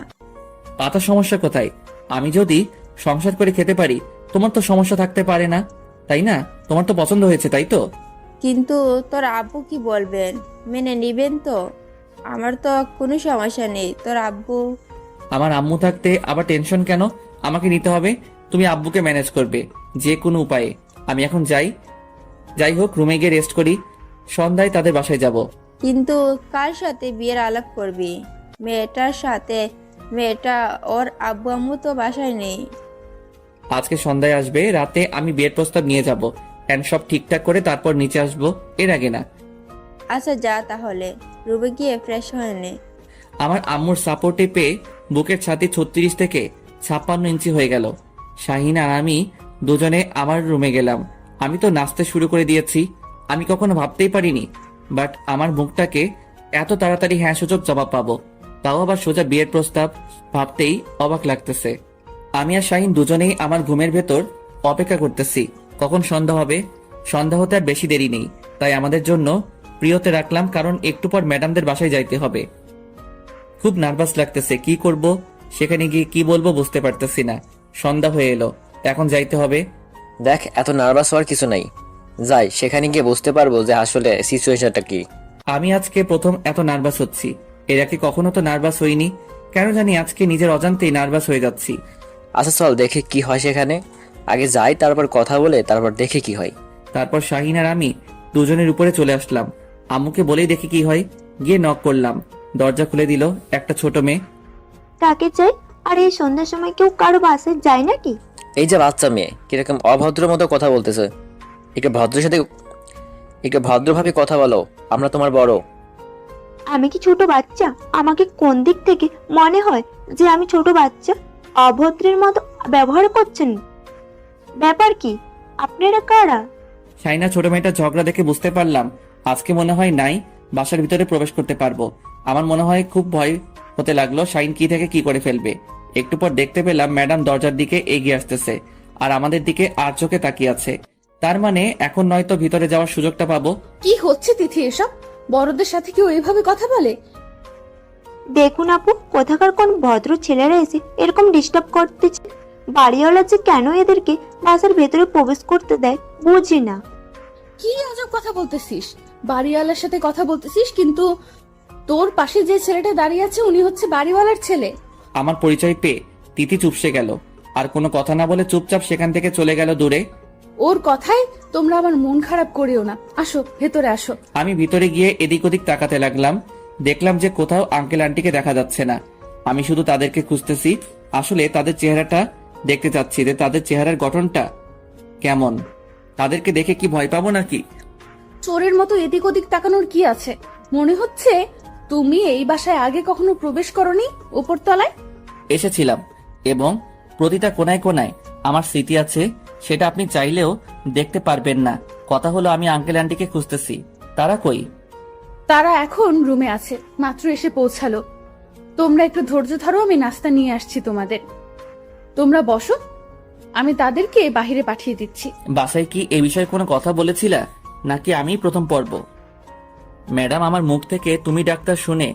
তাতে সমস্যা কোথায়? আমি যদি সংসার করে খেতে পারি, তোমার তো সমস্যা থাকতে পারে না, তাই না? তোমার তো পছন্দ হয়েছে, তাই তো? কিন্তু তোর আব্বু কি বলবেন? মেনে নিবেন তো? আমার তো কোনো সমস্যা নেই, তোর আব্বু। আমার আম্মু থাকতে আবার টেনশন কেন? আমাকে নিতে হবে। তুমি আব্বুকে ম্যানেজ করবে যে কোনো উপায়ে। আমি এখন যাই হোক, রুমে গিয়ে রেস্ট করি। সন্ধ্যায় তাদের বাসায় যাব। কিন্তু কার সাথে বিয়ের আলাপ করবি? মেয়েটার সাথে। মেয়েটা, ওর আব্বু আম্মু তো বাসায় নেই। আজকে সন্ধ্যায় আসবে, রাতে আমি বিয়ের প্রস্তাব নিয়ে যাব এন্ড সব ঠিকঠাক করে তারপর নিচে আসবো, এর আগে না। আচ্ছা যা তাহলে, রুমে গিয়ে ফ্রেশ হয়ে নে। আমার আম্মুর সাপোর্টে পেয়ে বুকের ছাতি 36 থেকে 56 ইঞ্চি হয়ে গেল। শাহিন আর আমি দুজনে আমার রুমে গেলাম। আমি তো নাচতে শুরু করে দিয়েছি। আমি কখনো ভাবতেই পারিনি বাট আমার মুখটাকে এত তাড়াতাড়ি হ্যাঁ সূচক জবাব পাবো, তাও আবার সোজা বিয়ের প্রস্তাব। ভাবতেই অবাক লাগতেছে। আমি আর শাহিন দুজনেই আমার ঘুমের ভেতর অপেক্ষা করতেছি কখন সন্ধ্যা হবে। সন্ধ্যা হতে আর বেশি দেরি নেই, তাই আমাদের জন্য প্রিয়তে রাখলাম, কারণ একটু পর ম্যাডামদের বাসায় যাইতে হবে। খুব নার্ভাস লাগতেছে, কি করব, সেখানে গিয়ে কি বলবো বুঝতে পারতেছি না। সন্ধ্যা হয়ে এলো, এখন যাইতে হবে। দেখ, এত নার্ভাস হওয়ার কিছু নাই। যাই, সেখানে গিয়ে বুঝতে পারবো যে আসলে সিচুয়েশনটা কি। আমি আজকে প্রথম এত নার্ভাস হচ্ছি। এর আগে কখনো তো নার্ভাস হইনি, কেন জানি আজকে নিজের অজান্তেই নার্ভাস হয়ে যাচ্ছি। আচ্ছা চল দেখে কি হয় সেখানে। আগে যাই, তারপর কথা বলে তারপর দেখে কি হয়। তারপর শাহিন আর আমি দুজনের উপরে চলে আসলাম। আম্মুকে বলেই দেখি কি হয়। গিয়ে নক করলাম, দরজা খুলে দিল একটা ছোট মেয়ে। কাকে চাই? আর এই সন্ধ্যার সময় কেউ কারো বাসায় যায় নাকি? এই যে বাচ্চা মেয়ে, কিরকম অভদ্র মতো কথা বলতেছে। একটু ভদ্রভাবে কথা বলো, আমরা তোমার বড়। আমি কি ছোট বাচ্চা? আমাকে কোন দিক থেকে মনে হয় যে আমি ছোট বাচ্চা? অভদ্রের মতো ব্যবহার করছেন। ব্যাপার কি? আপনারা কারা? শাইনা ছোট মেয়েটা ঝগড়া দেখে বুঝতে পারলাম আজকে মনে হয় নাই বাসার ভিতরে প্রবেশ করতে পারবো। আমার মনে হয় খুব ভয় হতে লাগলো শাইন কি থেকে কি করে ফেলবে। একটু পর দেখতে পেলাম ম্যাডাম দরজার দিকে এগিয়ে আসতেছে আর আমাদের দিকে আর চোখে তাকিয়ে আছে। তার মানে এখন নয়তো ভিতরে যাওয়ার সুযোগটা পাবো। কি হচ্ছে তিথি এসব? বড়দের সাথে কেউ এইভাবে কথা বলে? দেখুন আপু, কোথাকার কোন ভদ্র ছেলেরা এসে এরকম ডিস্টার্ব করতেছে। বাড়িওয়ালা যে কেন এদেরকে বাসার ভেতরে প্রবেশ করতে দেয় বুঝি না। কি আজব কথা বলতেছিস? বাড়িওয়ালার সাথে কথা বলতেছিস, কিন্তু তোর পাশে যে ছেলেটা দাঁড়িয়ে আছে উনি হচ্ছে বাড়িওয়ালার ছেলে। আমার পরিচয় পেয়ে তিথি চুপসে গেল, আর কোনো কথা না বলে চুপচাপ সেখান থেকে চলে গেল দূরে। ওর কথায় তোমরা আমার মন খারাপ করিও না। আসো ভেতরে আসো। আমি ভিতরে গিয়ে এদিক ওদিক তাকাতে লাগলাম। দেখলাম যে কোথাও আঙ্কেল আন্টিকে দেখা যাচ্ছে না। আমি শুধু তাদেরকে খুঁজতেছি। আসলে তাদের চেহারাটা দেখতে চাচ্ছি যে তাদের চেহারার গঠনটা কেমন। তাদেরকে দেখে কি ভয় পাবো নাকি? চোরের মতো এদিক ওদিক তাকানোর কি আছে? মনে হচ্ছে তুমি এই বাসায় আগে কখনো প্রবেশ করনি। উপরতলায় এসেছিলাম এবং প্রতিটা কোনায় কোনায় আমার স্মৃতি আছে, সেটা আপনি চাইলেও দেখতে পারবেন না। কথা হলো আমি আঙ্কেল আন্টিকে খুঁজতেছি। তারা কই? তারা এখন রুমে আছে, মাত্র এসে পৌঁছালো। তোমরা একটু ধৈর্য ধরো, আমি নাস্তা নিয়ে আসছি তোমাদের। তোমরা বসো, আমি তাদেরকে বাহিরে পাঠিয়ে দিচ্ছি। বাসায় কি এ বিষয়ে কোনো কথা বলেছিলা নাকি আমি প্রথম পর্ব? ম্যাডাম আমার মুখ থেকে তুমি ডাক্তার শুনে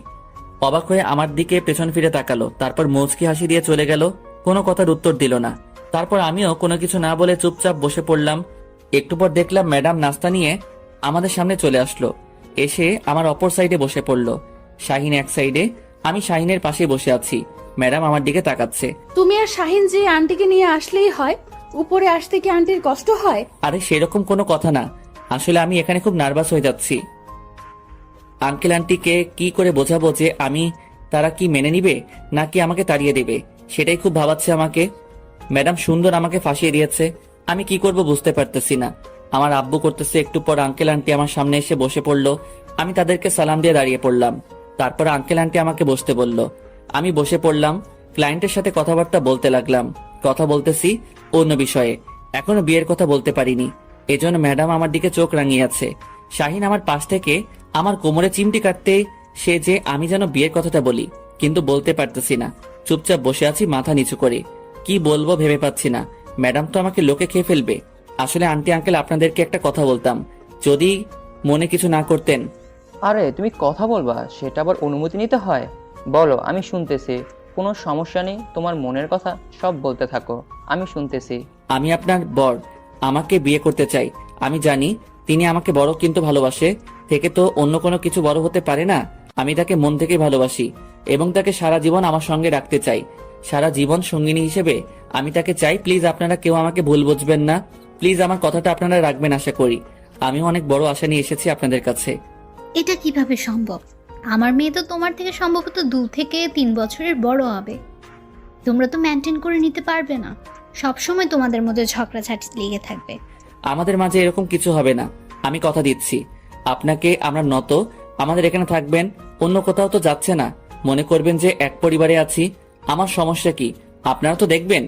অবাক হয়ে আমার দিকে পেছন ফিরে তাকালো, তারপর মুচকি হাসি দিয়ে চলে গেল। কোনো কথার উত্তর দিল না। তারপর আমিও কোনো কিছু না বলে চুপচাপ বসে পড়লাম। একটু পর দেখলাম ম্যাডাম নাস্তা নিয়ে আমাদের সামনে চলে আসলো। এসে আমার অপর সাইডে বসে পড়লো। শাহিন এক সাইডে, আমি শাহিনের পাশে বসে আছি। ম্যাডাম আমার দিকে তাকাচ্ছে। তুমি আর শাহিন যে আন্টিকে নিয়ে আসলেই হয়, উপরে আসতে কি আন্টির কষ্ট হয়? আরে সেরকম কোনো কথা না, আসলে আমি এখানে খুব নার্ভাস হয়ে যাচ্ছি। আঙ্কেল আন্টিকে কি করে বোঝাবো যে আমি, তারা কি মেনে নিবে নাকি আমাকে তাড়িয়ে দেবে সেটাই খুব ভাবাচ্ছে আমাকে। ম্যাডাম সুন্দর আমাকে ফাঁসিয়ে দিয়েছে। আমি কি করব বুঝতে পারতেছি না। আমার আব্বু করতেছে, একটু পর আঙ্কেল আন্টি আমার সামনে এসে বসে পড়লো। আমি তাদেরকে সালাম দিয়ে দাঁড়িয়ে পড়লাম। তারপর আঙ্কেল আন্টি আমাকে বসতে বলল। আমি বসে পড়লাম, ক্লায়েন্টের সাথে কথাবার্তা বলতে লাগলাম। কথা বলতেছি অন্য বিষয়ে, এখনো বিয়ের কথা বলতে পারিনি। এজন্য ম্যাডাম আমার দিকে চোখ রাঙিয়ে আছে। শাহিন আমার পাশ থেকে আমার কোমরে চিমটি কাটতে সে যে আমি যেন বিয়ের কথাটা বলি, কিন্তু বলতে পারতেছি না। চুপচাপ বসে আছি মাথা নিচু করে। কি বলবো ভেবে পাচ্ছি না। ম্যাডাম তো আমাকে লোকে খেয়ে ফেলবে। আসলে আন্টি আঙ্কেল আপনাদেরকে একটা কথা বলতাম, যদি মনে কিছু না করতেন। আরে তুমি কথা বলবা, সেটা আবার অনুমতি নিতে হয়? বলো, আমি শুনতেছি। কোনো সমস্যা নেই, তোমার মনের কথা সব বলতে থাকো, আমি শুনতেছি। আমি আপনার বর, আমাকে বিয়ে করতে চাই। আমি জানি তিনি আমাকে বড়, কিন্তু ভালোবাসে থেকে তো অন্য কোনো কিছু বড় হতে পারে না। আমি তাকে মন থেকে ভালোবাসি এবং তাকে সারা জীবন আমার সঙ্গে রাখতে চাই। সারা জীবন সঙ্গিনী হিসেবে আমি তাকে চাই। প্লিজ আপনারা কেউ আমাকে ভুল বুঝবেন না। প্লিজ আমার কথাটা আপনারা রাখবেন আশা করি। আমিও অনেক বড় আশা নিয়ে এসেছি আপনাদের কাছে। এটা কিভাবে সম্ভব? আমার মেয়ে তো তোমার থেকে সম্ভবত 2 থেকে 3 বছরের বড় হবে। তোমরা তো মেনটেন করে নিতে পারবে না। সব সময় তোমাদের মধ্যে ঝগড়াঝাটি লেগে থাকবে। আমাদের মাঝে এরকম কিছু হবে না, আমি কথা দিচ্ছি আপনাকে। আমরা নত, আমাদের এখানে থাকবেন, অন্য কোথাও তো যাচ্ছে না। মনে করবেন যে এক পরিবারে আছি। আমার সমস্যা কি আপনারা তো দেখবেন।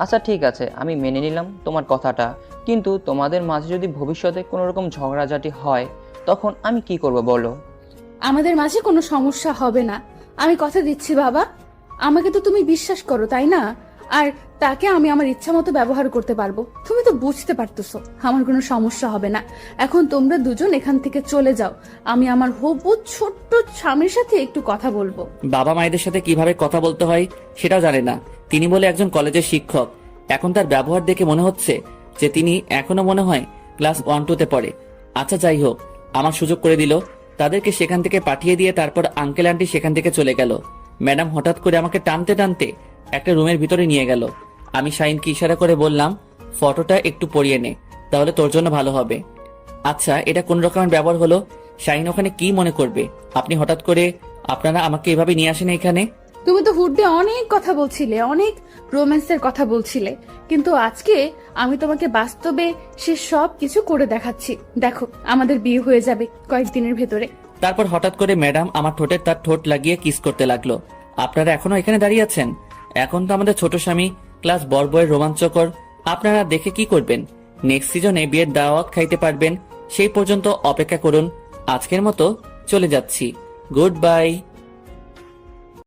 আচ্ছা ঠিক আছে, আমি মেনে নিলাম তোমার কথাটা, কিন্তু তোমাদের মাঝে যদি ভবিষ্যতে কোনো রকম ঝগড়াঝাটি হয় তখন আমি কি করব বলো? আমাদের মাঝে কোনো সমস্যা হবে না, আমি কথা দিচ্ছি বাবা। আমাকে তো তুমি বিশ্বাস করো, তাই না? আর তাকে আমি আমার ইচ্ছা মতো ব্যবহার করতে পারবো। তুমি তো বুঝতে পারতেছো আমার কোনো সমস্যা হবে না। এখন তোমরা দুজন এখান থেকে চলে যাও। আমি আমার হবু ছোট্ট স্বামীর সাথে একটু কথা বলবো। বাবা মায়েদের সাথে কিভাবে কথা বলতে হয় সেটাও জানে না। তিনি বলে একজন কলেজের শিক্ষক। এখন তার ব্যবহার দেখে মনে হচ্ছে যে তিনি এখনো মনে হয় ক্লাস 1-2-তে পড়ে। আচ্ছা যাই হোক, আমার সুযোগ করে দিল। তাদেরকে সেখান থেকে পাঠিয়ে দিয়ে তারপর আঙ্কেল আন্টি সেখান থেকে চলে গেল। ম্যাডাম হঠাৎ করে আমাকে টানতে টানতে একটা রুমের ভিতরে নিয়ে গেল। আমি শাহিনকে ইশারা করে বললাম, ফটোটা একটু পরিয়ে নে, তাহলে তোর জন্য ভালো হবে। আচ্ছা, এটা কোন রকমের ব্যবহার হলো? শাহিন ওখানে কি মনে করবে? আপনি হঠাৎ করে আপনারা আমাকে এভাবে নিয়ে আসেন এখানে। তুমি তো হুড দিয়ে অনেক কথা বলছিলে, অনেক রোম্যান্সের কথা বলছিলে, কিন্তু আজকে আমি তোমাকে বাস্তবে সে সব কিছু করে দেখাচ্ছি। দেখো, আমাদের বিয়ে হয়ে যাবে কয়েকদিনের ভেতরে। তারপর হঠাৎ করে ম্যাডাম আমার ঠোঁটে তার ঠোঁট লাগিয়ে কিস করতে লাগলো। আপনারা এখনো এখানে দাঁড়িয়ে আছেন? এখন তো আমাদের ছোট স্বামী ক্লাস বয়ের রোমাঞ্চকর। আপনারা দেখে কি করবেন? নেক্সট সিজনে বিয়ের দাওয়াত খাইতে পারবেন। সেই পর্যন্ত অপেক্ষা করুন। আজকের মতো চলে যাচ্ছি। Good bye.